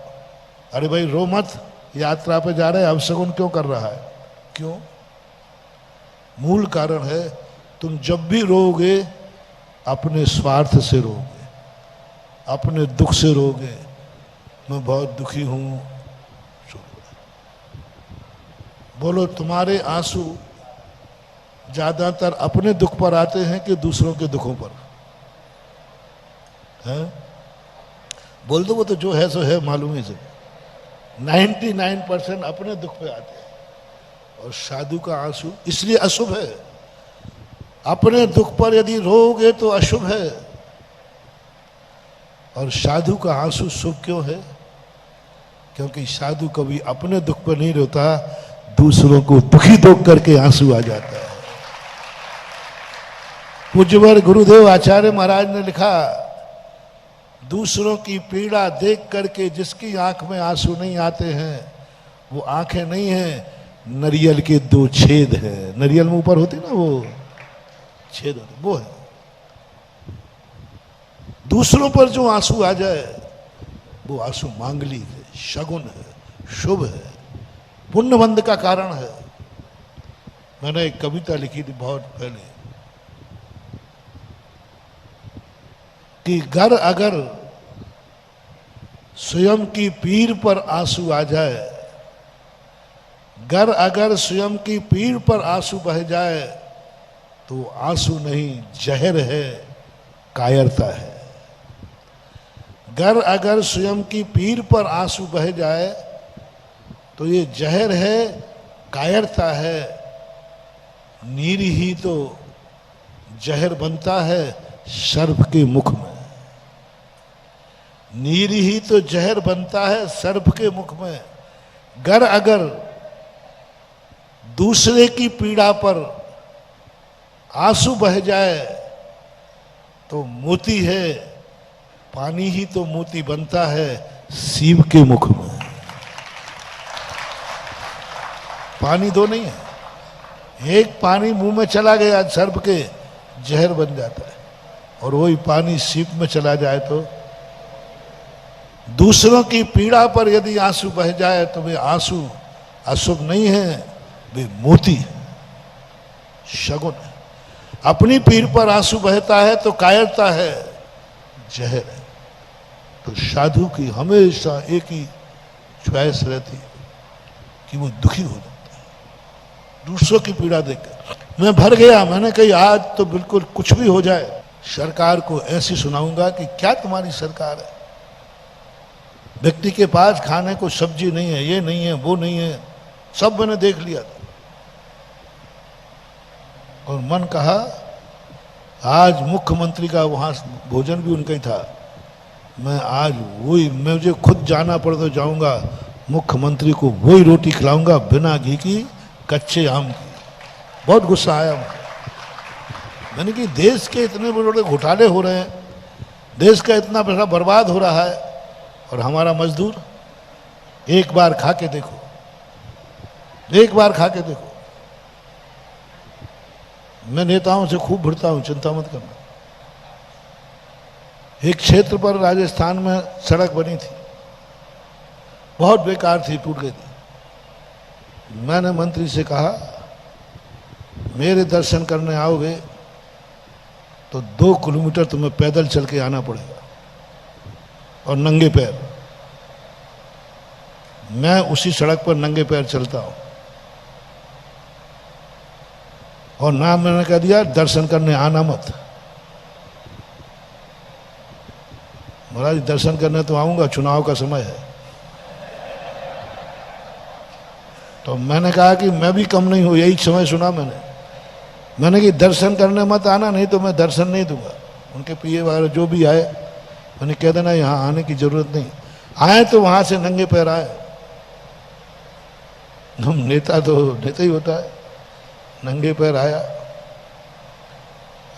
अरे भाई रो मत, यात्रा पे जा रहे हैं, अपशगुन क्यों कर रहा है? क्यों? मूल कारण है, तुम जब भी रोओगे अपने स्वार्थ से रोओगे, अपने दुख से रोओगे। मैं बहुत दुखी हूं। बोलो, तुम्हारे आंसू ज्यादातर अपने दुख पर आते हैं कि दूसरों के दुखों पर? हैं? बोल दो, वो तो जो है सो है, मालूम ही से 99% अपने दुख पे आते हैं। और साधु का आंसू इसलिए अशुभ है। अपने दुख पर यदि रोओगे तो अशुभ है। और साधु का आंसू शुभ क्यों है? क्योंकि साधु कभी अपने दुख पर नहीं रोता, दूसरों को दुखी देख करके आंसू आ जाता है। पूज्यवर गुरुदेव आचार्य महाराज ने लिखा, दूसरों की पीड़ा देख करके जिसकी आंख में आंसू नहीं आते हैं, वो आंखें नहीं हैं, नरियल के 2 छेद हैं। नरियल में ऊपर होते ना वो छेद होते, वो है। दूसरों पर जो आंसू आ जाए वो आंसू मांगलिक है, शगुन है, शुभ है, पुण्यबंध का कारण है। मैंने एक कविता लिखी थी बहुत पहले कि घर अगर स्वयं की पीर पर आंसू आ जाए, घर अगर स्वयं की पीर पर आंसू बह जाए तो आंसू नहीं, जहर है, कायरता है। घर अगर स्वयं की पीर पर आंसू बह जाए तो ये जहर है, कायरता है। नीर ही तो जहर बनता है सर्प के मुख में। नीर ही तो जहर बनता है सर्प के मुख में। घर अगर दूसरे की पीड़ा पर आंसू बह जाए तो मोती है, पानी ही तो मोती बनता है सीप के मुख में। पानी दो नहीं है, एक पानी मुंह में चला गया सर्प के, जहर बन जाता है। और वही पानी सीप में चला जाए तो, दूसरों की पीड़ा पर यदि आंसू बह जाए तो वे आंसू अशुभ नहीं है, वे मोती है, शगुन है। अपनी पीर पर आंसू बहता है तो कायरता है, जहर है। तो साधु की हमेशा एक ही च्वाइस रहती है कि वो दुखी हो जाता है दूसरों की पीड़ा देखकर। मैं भर गया, मैंने कही आज तो बिल्कुल कुछ भी हो जाए, सरकार को ऐसी सुनाऊंगा कि क्या तुम्हारी सरकार है। व्यक्ति के पास खाने को सब्जी नहीं है, ये नहीं है, वो नहीं है, सब मैंने देख लिया था। और मन कहा आज मुख्यमंत्री का वहां भोजन भी उनका ही था, मैं आज वही, मुझे खुद जाना पड़ तो जाऊंगा, मुख्यमंत्री को वही रोटी खिलाऊंगा बिना घी की, कच्चे आम की। बहुत गुस्सा आया मुझे। मैंने कि देश के इतने बड़े बड़े घोटाले हो रहे हैं, देश का इतना पैसा बर्बाद हो रहा है, और हमारा मजदूर एक बार खा के देखो, एक बार खा के देखो। मैं नेताओं से खूब भिड़ता हूं, चिंता मत करना। एक क्षेत्र पर राजस्थान में सड़क बनी थी, बहुत बेकार थी, टूट गई थी। मैंने मंत्री से कहा मेरे दर्शन करने आओगे तो 2 किलोमीटर तुम्हें पैदल चल के आना पड़ेगा और नंगे पैर। मैं उसी सड़क पर नंगे पैर चलता हूं, और ना मैंने कह दिया दर्शन करने आना मत। महाराज दर्शन करने तो आऊंगा, चुनाव का समय है। तो मैंने कहा कि मैं भी कम नहीं हूं, यही समय सुना मैंने कि दर्शन करने मत आना, नहीं तो मैं दर्शन नहीं दूंगा। उनके पिए वगैरह जो भी आए, मैंने कह देना यहाँ आने की जरूरत नहीं, आए तो वहां से नंगे पैर आए। हम नेता तो नेता ही होता है। नंगे पैर आया,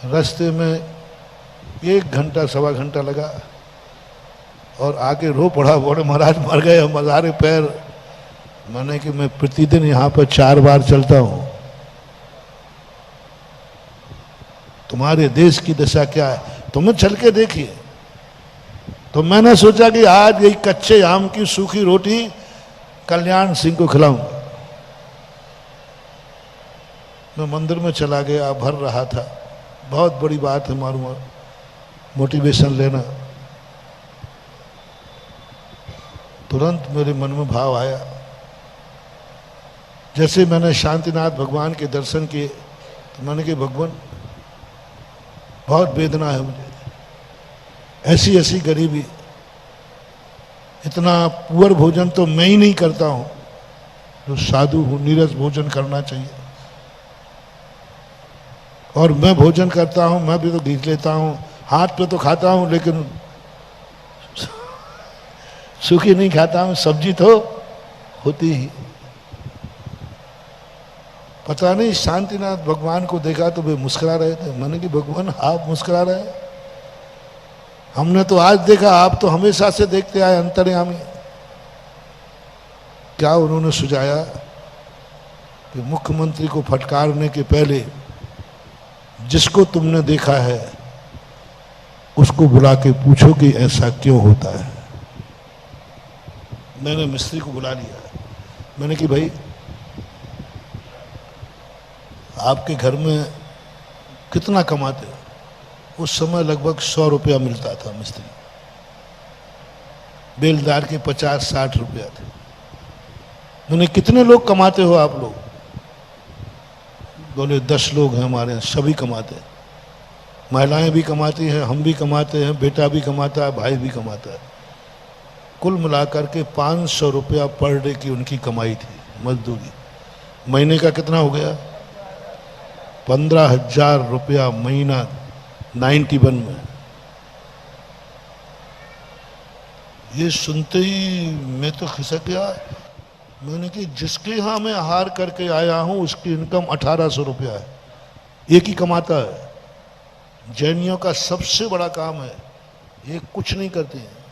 रास्ते में 1 घंटा सवा घंटा लगा, और आके रो पड़ा, बोले महाराज मर गए, मजारे पैर माने कि मैं प्रतिदिन यहाँ पर 4 बार चलता हूँ। तुम्हारे देश की दशा क्या है तुम्हें चल के देखिए। तो मैंने सोचा कि आज यही कच्चे आम की सूखी रोटी कल्याण सिंह को खिलाऊंगा। मैं मंदिर में चला गया, भर रहा था। बहुत बड़ी बात है मालूम, मोटिवेशन लेना। तुरंत मेरे मन में भाव आया, जैसे मैंने शांतिनाथ भगवान के दर्शन किए तो मैंने कहा भगवान बहुत वेदना है मुझे, ऐसी ऐसी गरीबी, इतना पुअर भोजन तो मैं ही नहीं करता हूँ, जो साधु हूँ नीरस भोजन करना चाहिए। और मैं भोजन करता हूँ, मैं भी तो घींच लेता हूँ, हाथ पे तो खाता हूँ लेकिन सूखी नहीं खाता हूँ, सब्जी तो होती ही। पता नहीं शांतिनाथ भगवान को देखा तो वे मुस्कुरा रहे थे। मैंने कि भगवान आप मुस्कुरा रहे हैं, हमने तो आज देखा, आप तो हमेशा से देखते आए अंतर्यामी। क्या उन्होंने सुझाया कि मुख्यमंत्री को फटकारने के पहले जिसको तुमने देखा है उसको बुला के पूछो कि ऐसा क्यों होता है। मैंने मिस्त्री को बुला लिया। मैंने कि भाई आपके घर में कितना कमाते हो? उस समय लगभग 100 रुपया मिलता था मिस्त्री, बेलदार के 50-60 रुपया थे। मैंने कितने लोग कमाते हो आप लोग? बोले 10 लोग हैं हमारे यहाँ, सभी कमाते हैं, महिलाएं भी कमाती हैं, हम भी कमाते हैं, बेटा भी कमाता है, भाई भी कमाता है। कुल मिलाकर के 500 रुपया पर डे की उनकी कमाई थी, मजदूरी। महीने का कितना हो गया? 15,000 रुपया महीना 91 में। ये सुनते ही मैं तो खिसक गया। मैंने कि जिसके यहाँ मैं आहार करके आया हूँ उसकी इनकम 1800 रुपया है, एक ही कमाता है। जैनियों का सबसे बड़ा काम है, ये कुछ नहीं करती हैं।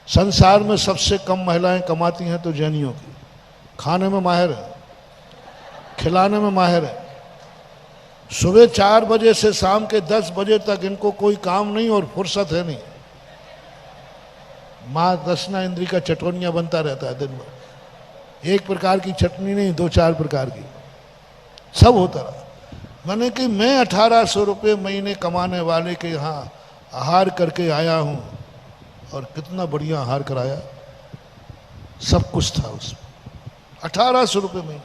संसार में सबसे कम महिलाएं कमाती हैं तो जैनियों की। खाने में माहिर है, खिलाने में माहिर है। सुबह 4 बजे से शाम के 10 बजे तक इनको कोई काम नहीं और फुर्सत है नहीं। माँ दशना इंद्री का चटोनिया बनता रहता है दिन भर, एक प्रकार की चटनी नहीं, 2-4 प्रकार की, सब होता रहा। मैंने कि मैं 1800 रुपये महीने कमाने वाले के यहाँ आहार करके आया हूँ, और कितना बढ़िया आहार कराया, सब कुछ था उसमें। 1800 रुपये महीने,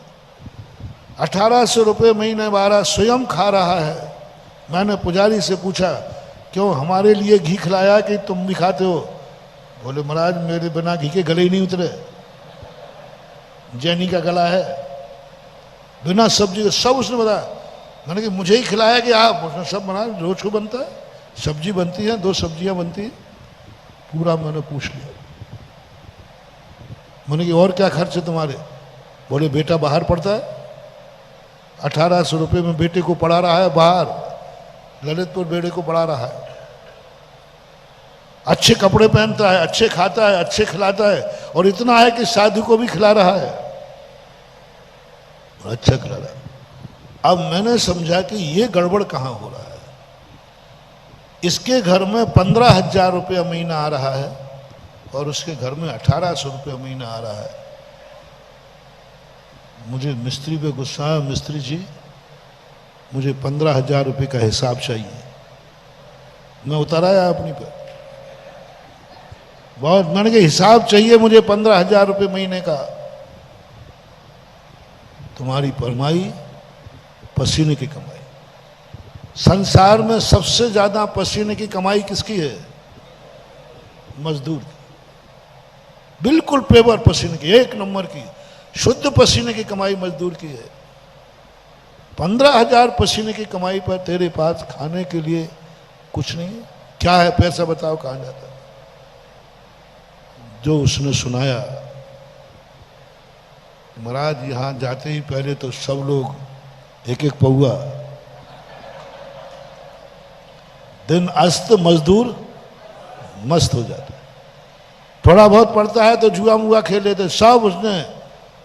1800 रुपये महीने वाला स्वयं खा रहा है। मैंने पुजारी से पूछा क्यों हमारे लिए घी खिलाया कि तुम भी खाते हो? बोले महाराज मेरे बिना घी के गले ही नहीं उतरे, जैनी का गला है, बिना सब्जी सब उसने बताया। मैंने कि मुझे ही खिलाया कि आप? उसने सब बना, रोज को बनता है, सब्जी बनती है, 2 सब्जियां बनती है, पूरा मैंने पूछ लिया। मैंने कि और क्या खर्च है तुम्हारे? बोले बेटा बाहर पढ़ता है, 1800 रुपये में बेटे को पढ़ा रहा है बाहर, ललितपुर बेटे को पढ़ा रहा है। अच्छे कपड़े पहनता है, अच्छे खाता है, अच्छे खिलाता है, और इतना है कि साधु को भी खिला रहा है, अच्छा खिला रहा है। अब मैंने समझा कि ये गड़बड़ कहाँ हो रहा है। इसके घर में 15,000 रुपया महीना आ रहा है और उसके घर में 1800 रुपया महीना आ रहा है। मुझे मिस्त्री पे गुस्सा है, मिस्त्री जी मुझे 15,000 रुपये का हिसाब चाहिए। मैं उतर आया अपनी पर, बहुत मैंने कहा हिसाब चाहिए मुझे 15,000 रुपये महीने का। तुम्हारी परमाई पसीने की कमाई, संसार में सबसे ज्यादा पसीने की कमाई किसकी है? मजदूर की, बिल्कुल पेवर पसीने की, 1 नंबर की शुद्ध पसीने की कमाई मजदूर की है। 15,000 पसीने की कमाई पर तेरे पास खाने के लिए कुछ नहीं है, क्या है? पैसा बताओ कहाँ जाता है? जो उसने सुनाया, महाराज यहाँ जाते ही पहले तो सब लोग 1-1 पौआ, दिन अस्त मजदूर मस्त हो जाता है। थोड़ा बहुत पढ़ता है तो जुआ मुआ खेल लेते, सब उसने,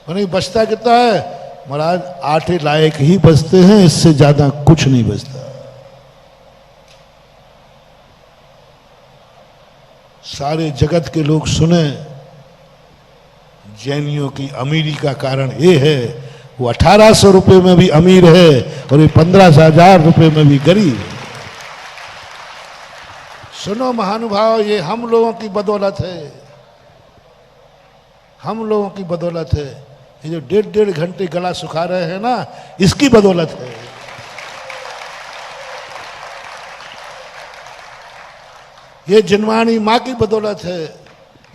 नहीं बचता कितना है महाराज, 8 लायक ही बचते हैं, इससे ज्यादा कुछ नहीं बचता। सारे जगत के लोग सुने, जैनियों की अमीरी का कारण ये है, वो 1800 रुपये में भी अमीर है और ये 15,000 रुपये में भी गरीब है। सुनो महानुभाव, ये हम लोगों की बदौलत है, हम लोगों की बदौलत है। ये जो 1.5 घंटे गला सुखा रहे हैं ना, इसकी बदौलत है। ये जिनवाणी माँ की बदौलत है,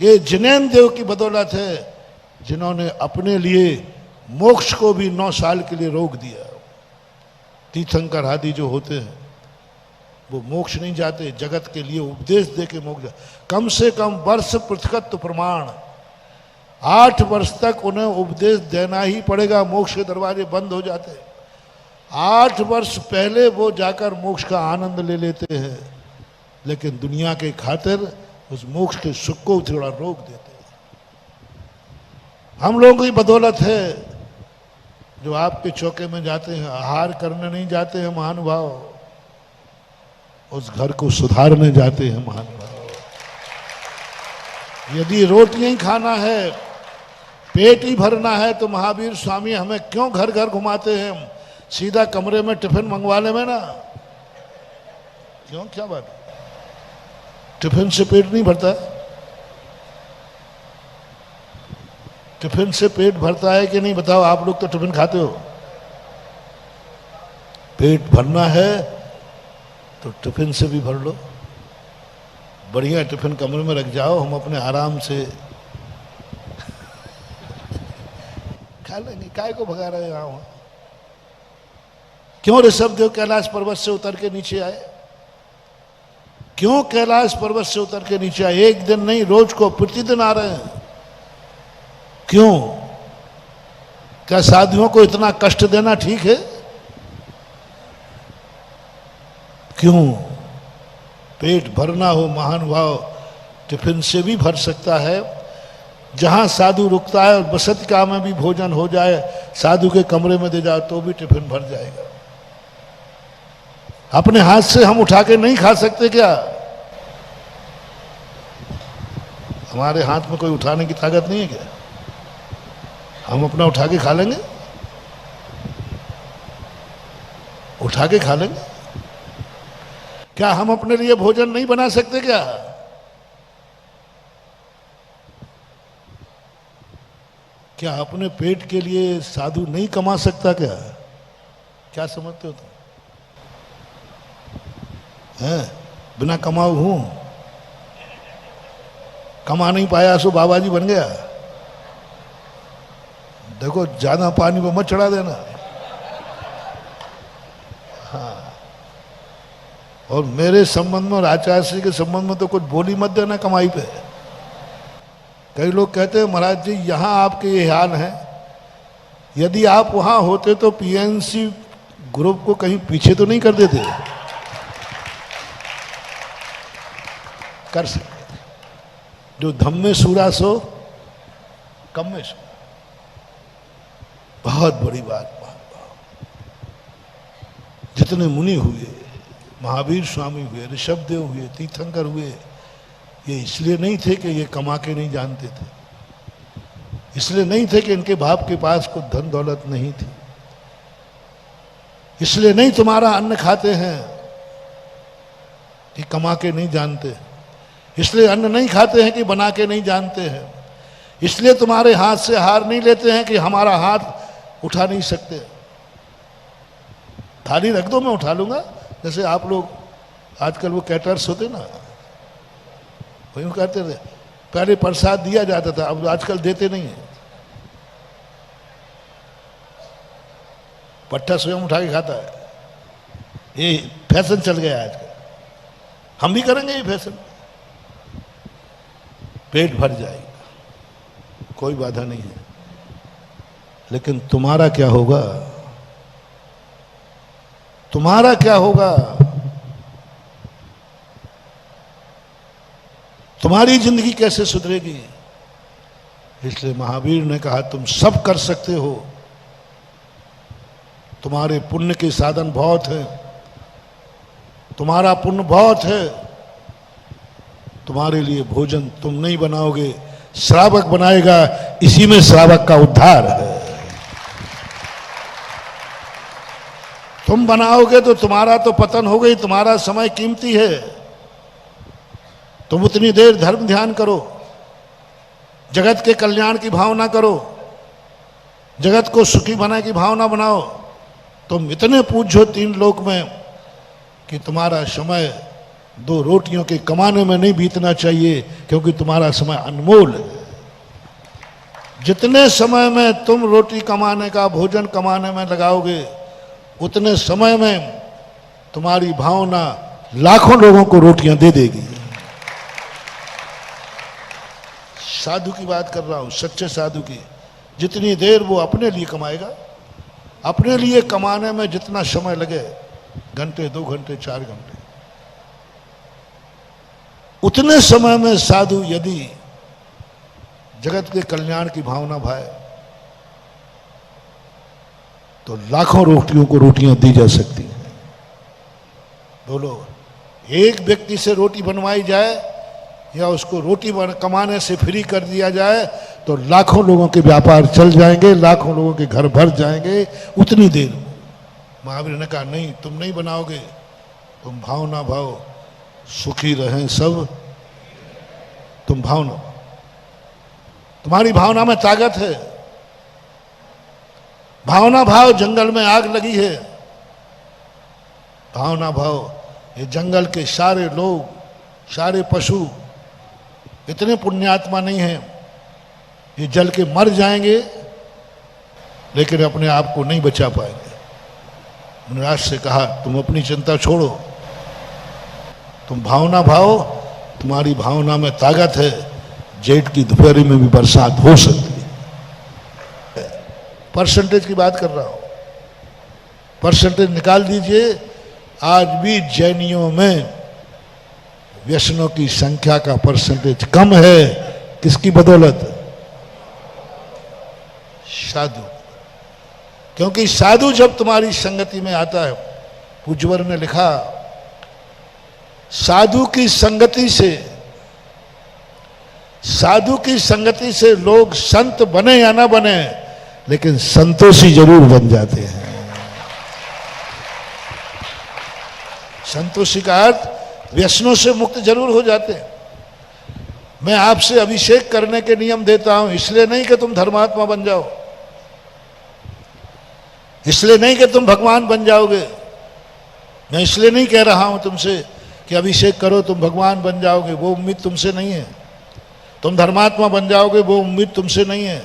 ये जिनेन देव की बदौलत है, जिन्होंने अपने लिए मोक्ष को भी 9 साल के लिए रोक दिया। तीर्थंकर आदि जो होते हैं वो मोक्ष नहीं जाते, जगत के लिए उपदेश दे के मोक्ष, कम से कम वर्ष पृथकत्व प्रमाण 8 वर्ष तक उन्हें उपदेश देना ही पड़ेगा, मोक्ष के दरवाजे बंद हो जाते। 8 वर्ष पहले वो जाकर मोक्ष का आनंद ले लेते हैं, लेकिन दुनिया के खातिर उस मोक्ष के सुख को थोड़ा रोक देते हैं। हम लोगों की बदौलत है जो आपके चौके में जाते हैं, आहार करने नहीं जाते हैं महानुभाव, उस घर को सुधारने जाते हैं महानुभाव। यदि रोटियां ही खाना है, पेट ही भरना है, तो महावीर स्वामी हमें क्यों घर घर घुमाते हैं, सीधा कमरे में टिफिन मंगवा ले में ना, क्यों, क्या बात है? टिफिन से पेट नहीं भरता? टिफिन से पेट भरता है कि नहीं बताओ? आप लोग तो टिफिन खाते हो। पेट भरना है तो टिफिन से भी भर लो, बढ़िया टिफिन कमरे में रख जाओ, हम अपने आराम से खा लेंगे। काय को भगा रहे यहाँ वहाँ? क्यों ऋषभदेव कैलाश पर्वत से उतर के नीचे आए? क्यों कैलाश पर्वत से उतर के नीचे आए? एक दिन नहीं, रोज को प्रतिदिन आ रहे हैं। क्यों? क्या साधुओं को इतना कष्ट देना ठीक है? क्यों? पेट भरना हो महानुभाव, टिफिन से भी भर सकता है। जहां साधु रुकता है और बसतिका में भी भोजन हो जाए, साधु के कमरे में दे जाओ तो भी टिफिन भर जाएगा। अपने हाथ से हम उठा के नहीं खा सकते क्या? हमारे हाथ में कोई उठाने की ताकत नहीं है क्या? हम अपना उठा के खा लेंगे, उठा के खा लेंगे। क्या हम अपने लिए भोजन नहीं बना सकते क्या? क्या अपने पेट के लिए साधु नहीं कमा सकता क्या? क्या समझते हो तुम? हैं? बिना कमाऊ हूं, कमा नहीं पाया सो बाबा जी बन गया। देखो ज्यादा पानी पे मत चढ़ा देना। हाँ, और मेरे संबंध में और आचार्य श्री के संबंध में तो कुछ बोली मत देना कमाई पे। कई लोग कहते हैं महाराज जी यहाँ आपके ये हाल है, यदि आप वहाँ होते तो पीएनसी ग्रुप को कहीं पीछे तो नहीं कर देते? कर सकते। जो धम्मे सूरा सो कम में सो, बहुत बड़ी बात। जितने मुनि हुए, महावीर स्वामी हुए, ऋषभदेव हुए, तीर्थंकर हुए, ये इसलिए नहीं थे कि ये कमा के नहीं जानते थे, इसलिए नहीं थे कि इनके बाप के पास कुछ धन दौलत नहीं थी, इसलिए नहीं तुम्हारा अन्न खाते हैं कि कमा के नहीं जानते, इसलिए अन्न नहीं खाते हैं कि बना के नहीं जानते हैं, इसलिए तुम्हारे हाथ से हार नहीं लेते हैं कि हमारा हाथ उठा नहीं सकते। थाली रख दो मैं उठा लूंगा। जैसे आप लोग आजकल वो कैटर्स होते ना, वही कहते थे पहले प्रसाद दिया जाता था, अब आजकल देते नहीं है, पट्टा स्वयं उठा के खाता है। ये फैशन चल गया आजकल, हम भी करेंगे ये फैशन। पेट भर जाएगा, कोई बाधा नहीं है, लेकिन तुम्हारा क्या होगा? तुम्हारा क्या होगा? तुम्हारी जिंदगी कैसे सुधरेगी? इसलिए महावीर ने कहा तुम सब कर सकते हो, तुम्हारे पुण्य के साधन बहुत है, तुम्हारा पुण्य बहुत है, तुम्हारे लिए भोजन तुम नहीं बनाओगे, श्रावक बनाएगा, इसी में श्रावक का उद्धार है। तुम बनाओगे तो तुम्हारा तो पतन हो गई, तुम्हारा समय कीमती है। तुम उतनी देर धर्म ध्यान करो, जगत के कल्याण की भावना करो, जगत को सुखी बनाने की भावना बनाओ। तुम इतने पूज्य हो तीन लोक में कि तुम्हारा समय दो रोटियों के कमाने में नहीं बीतना चाहिए, क्योंकि तुम्हारा समय अनमोल है। जितने समय में तुम रोटी कमाने का, भोजन कमाने में लगाओगे, उतने समय में तुम्हारी भावना लाखों लोगों को रोटियां दे देगी। साधु की बात कर रहा हूं, सच्चे साधु की। जितनी देर वो अपने लिए कमाएगा, अपने लिए कमाने में जितना समय लगे, घंटे, 2 घंटे, 4 घंटे, उतने समय में साधु यदि जगत के कल्याण की भावना भाए तो लाखों रोटियों को रोटियां दी जा सकती हैं। बोलो, एक व्यक्ति से रोटी बनवाई जाए या उसको रोटी कमाने से फ्री कर दिया जाए तो लाखों लोगों के व्यापार चल जाएंगे, लाखों लोगों के घर भर जाएंगे उतनी देर में। महावीर ने कहा नहीं, तुम नहीं बनाओगे, तुम भावना भाव, सुखी रहें सब, तुम भावना, तुम्हारी भावना में ताकत है। भावना भाव जंगल में आग लगी है। भावना भाव, ये जंगल के सारे लोग, सारे पशु इतने पुण्यात्मा नहीं हैं, ये जल के मर जाएंगे लेकिन अपने आप को नहीं बचा पाएंगे। मुनिराज से कहा तुम अपनी चिंता छोड़ो, तुम भावना भाव, तुम्हारी भावना में ताकत है, जेठ की दोपहरी में भी बरसात हो सकती है। परसेंटेज की बात कर रहा हूं, परसेंटेज निकाल दीजिए। आज भी जैनियों में व्यसनों की संख्या का परसेंटेज कम है। किसकी बदौलत? साधु। क्योंकि साधु जब तुम्हारी संगति में आता है, पूज्यवर ने लिखा, साधु की संगति से लोग संत बने या ना बने, लेकिन संतोषी जरूर बन जाते हैं। संतोषी का अर्थ व्यसनों से मुक्त जरूर हो जाते हैं। मैं आपसे अभिषेक करने के नियम देता हूं, इसलिए नहीं कि तुम धर्मात्मा बन जाओ, इसलिए नहीं कि तुम भगवान बन जाओगे। मैं इसलिए नहीं कह रहा हूं तुमसे कि अभिषेक करो तुम भगवान बन जाओगे, वो उम्मीद तुमसे नहीं है। तुम धर्मात्मा बन जाओगे, वो उम्मीद तुमसे नहीं है।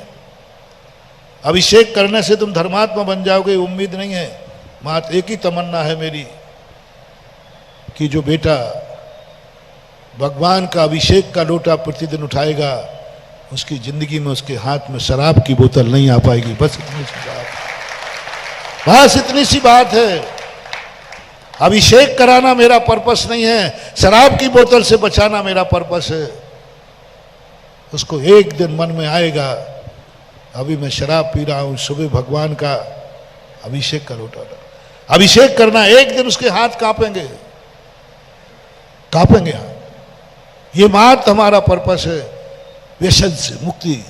अभिषेक करने से तुम धर्मात्मा बन जाओगे, उम्मीद नहीं है। मात्र एक ही तमन्ना है मेरी कि जो बेटा भगवान का अभिषेक का लोटा प्रतिदिन उठाएगा, उसकी जिंदगी में उसके हाथ में शराब की बोतल नहीं आ पाएगी। बस इतनी सी बात, बस इतनी सी बात है। अभिषेक कराना मेरा पर्पस नहीं है, शराब की बोतल से बचाना मेरा पर्पस है। उसको एक दिन मन में आएगा, अभी मैं शराब पी रहा हूं, सुबह भगवान का अभिषेक का लोटा, अभिषेक करना, एक दिन उसके हाथ कांपेंगे, कांपेंगे हाथ। ये मात्र हमारा पर्पस है, व्यसन से मुक्ति।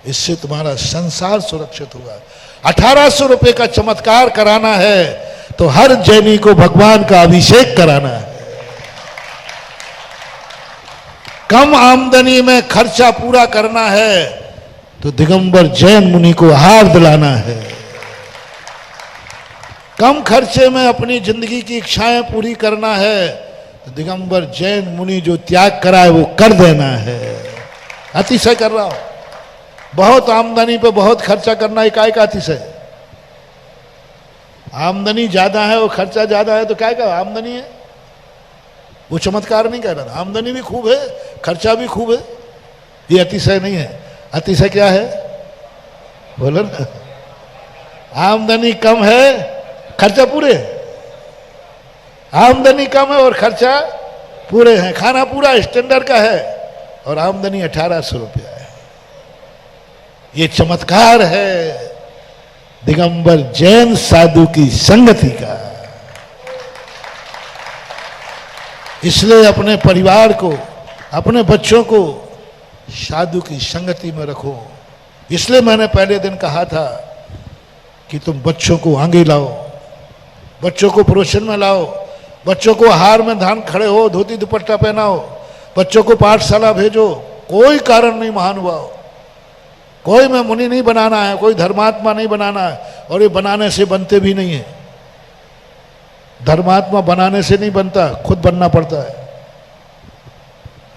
इससे तुम्हारा संसार सुरक्षित होगा। 1800 रुपए का चमत्कार कराना है तो हर जैनी को भगवान का अभिषेक कराना है। कम आमदनी में खर्चा पूरा करना है तो दिगंबर जैन मुनि को हार दिलाना है। कम खर्चे में अपनी जिंदगी की इच्छाएं पूरी करना है तो दिगंबर जैन मुनि जो त्याग करा है वो कर देना है। अतिशय कर रहा हूं, बहुत आमदनी पे बहुत खर्चा करना इकाई का अतिशय। आमदनी ज्यादा है और खर्चा ज्यादा है तो क्या का आमदनी है, वो चमत्कार नहीं कह रहा। आमदनी भी खूब है, खर्चा भी खूब है, ये अतिशय नहीं है। अतिशय क्या है बोलो ना? आमदनी कम है, खर्चा पूरे है। आमदनी कम है और खर्चा पूरे हैं, खाना पूरा स्टैंडर्ड का है, और आमदनी 1800 रुपया है। ये चमत्कार है दिगंबर जैन साधु की संगति का। इसलिए अपने परिवार को, अपने बच्चों को साधु की संगति में रखो। इसलिए मैंने पहले दिन कहा था कि तुम बच्चों को आगे लाओ, बच्चों को प्रोशन में लाओ, बच्चों को हार में धान खड़े हो, धोती दुपट्टा पहनाओ, बच्चों को पाठशाला भेजो। कोई कारण नहीं महानुभाव, कोई मैं मुनि नहीं बनाना है, कोई धर्मात्मा नहीं बनाना है, और ये बनाने से बनते भी नहीं है। धर्मात्मा बनाने से नहीं बनता, खुद बनना पड़ता है।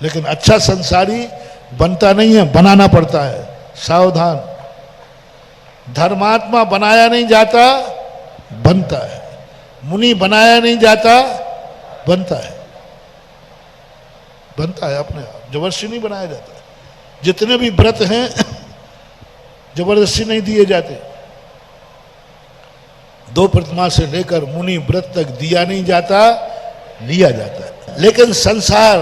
लेकिन अच्छा संसारी बनता नहीं है, बनाना पड़ता है। सावधान, धर्मात्मा बनाया नहीं जाता, बनता है। मुनि बनाया नहीं जाता, बनता है। बनता है अपने आप, जबरदस्ती नहीं बनाया जाता। जितने भी व्रत हैं जबरदस्ती नहीं दिए जाते। 2 प्रतिमा से लेकर मुनि व्रत तक दिया नहीं जाता, लिया जाता है। लेकिन संसार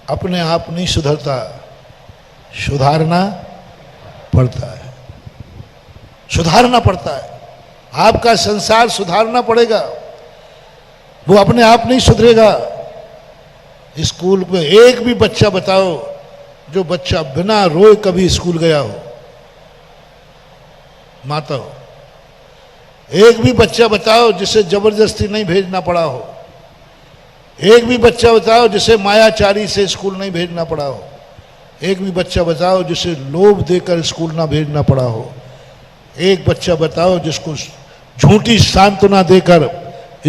अपने आप नहीं सुधरता, सुधारना पड़ता है, सुधारना पड़ता है। आपका संसार सुधारना पड़ेगा, वो अपने आप नहीं सुधरेगा। स्कूल में एक भी बच्चा बताओ जो बच्चा बिना रोए कभी स्कूल गया हो, माता हो। एक भी बच्चा बताओ जिसे जबरदस्ती नहीं भेजना पड़ा हो। एक भी बच्चा बताओ जिसे मायाचारी से स्कूल नहीं भेजना पड़ा हो। एक भी बच्चा बताओ जिसे लोभ देकर स्कूल ना भेजना पड़ा हो। एक बच्चा बताओ जिसको झूठी सांत्वना देकर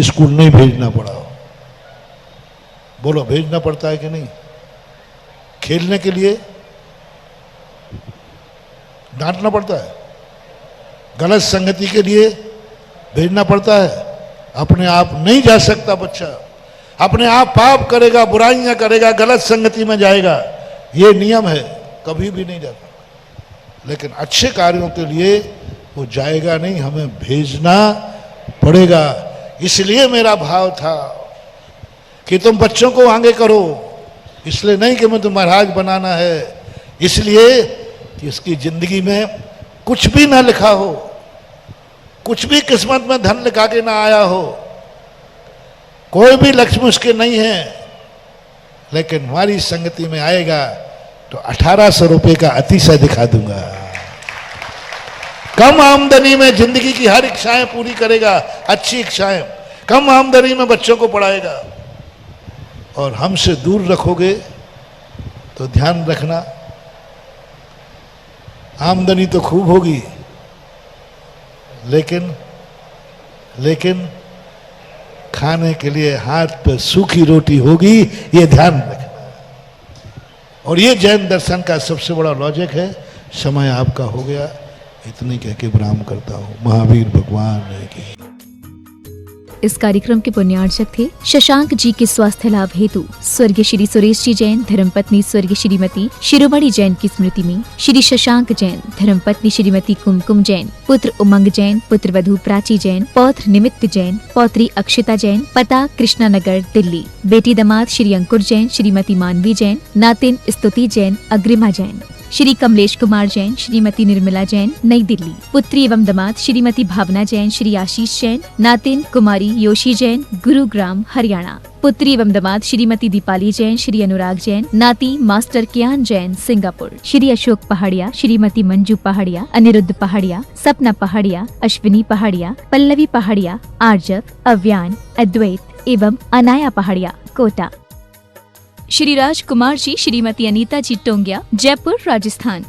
स्कूल नहीं भेजना पड़ा हो। बोलो, भेजना पड़ता है कि नहीं? खेलने के लिए डांटना पड़ता है, गलत संगति के लिए भेजना पड़ता है। अपने आप नहीं जा सकता बच्चा, अपने आप पाप करेगा, बुराइयां करेगा, गलत संगति में जाएगा, ये नियम है, कभी भी नहीं जाता। लेकिन अच्छे कार्यों के लिए वो जाएगा नहीं, हमें भेजना पड़ेगा। इसलिए मेरा भाव था कि तुम बच्चों को आगे करो, इसलिए नहीं कि मुझे महाराज बनाना है, इसलिए कि इसकी जिंदगी में कुछ भी ना लिखा हो, कुछ भी किस्मत में धन लिखा के ना आया हो, कोई भी लक्ष्य उसके नहीं है, लेकिन हमारी संगति में आएगा तो 1800 रुपये का अतिशय दिखा दूंगा। कम आमदनी में जिंदगी की हर इच्छाएं पूरी करेगा, अच्छी इच्छाएं। कम आमदनी में बच्चों को पढ़ाएगा। और हमसे दूर रखोगे तो ध्यान रखना, आमदनी तो खूब होगी, लेकिन खाने के लिए हाथ पे सूखी रोटी होगी, ये ध्यान रखना। और ये जैन दर्शन का सबसे बड़ा लॉजिक है। समय आपका हो गया, इतनी कह के विराम करता हूँ। महावीर भगवान की। इस कार्यक्रम के पुण्यार्चक थे शशांक जी के स्वास्थ्य लाभ हेतु स्वर्गीय श्री सुरेश जी जैन, धर्मपत्नी स्वर्गीय श्रीमती शिरोमणि जैन की स्मृति में श्री शशांक जैन, धर्मपत्नी श्रीमती कुमकुम जैन, पुत्र उमंग जैन, पुत्र वधू प्राची जैन, पौत्र निमित्त जैन, पौत्री अक्षिता जैन, पता कृष्णानगर दिल्ली, बेटी दामाद श्री अंकुर जैन, श्रीमती मानवी जैन, नातिन स्तुति जैन, अग्रिमा जैन, श्री कमलेश कुमार जैन, श्रीमती निर्मला जैन, नई दिल्ली, पुत्री एवं दामाद श्रीमती भावना जैन, श्री आशीष जैन, नातिन कुमारी योशी जैन, गुरुग्राम हरियाणा, पुत्री एवं दामाद श्रीमती दीपाली जैन, श्री अनुराग जैन, नाती मास्टर कियान जैन, सिंगापुर, श्री अशोक पहाड़िया, श्रीमती मंजू पहाड़िया, अनिरुद्ध पहाड़िया, सपना पहाड़िया, अश्विनी पहाड़िया, पल्लवी पहाड़िया, आर्जव, अव्यान, अद्वैत एवं अनाया पहाड़िया, कोटा। श्री राज कुमार जी, श्रीमती अनीता जी टोंगिया, जयपुर, राजस्थान।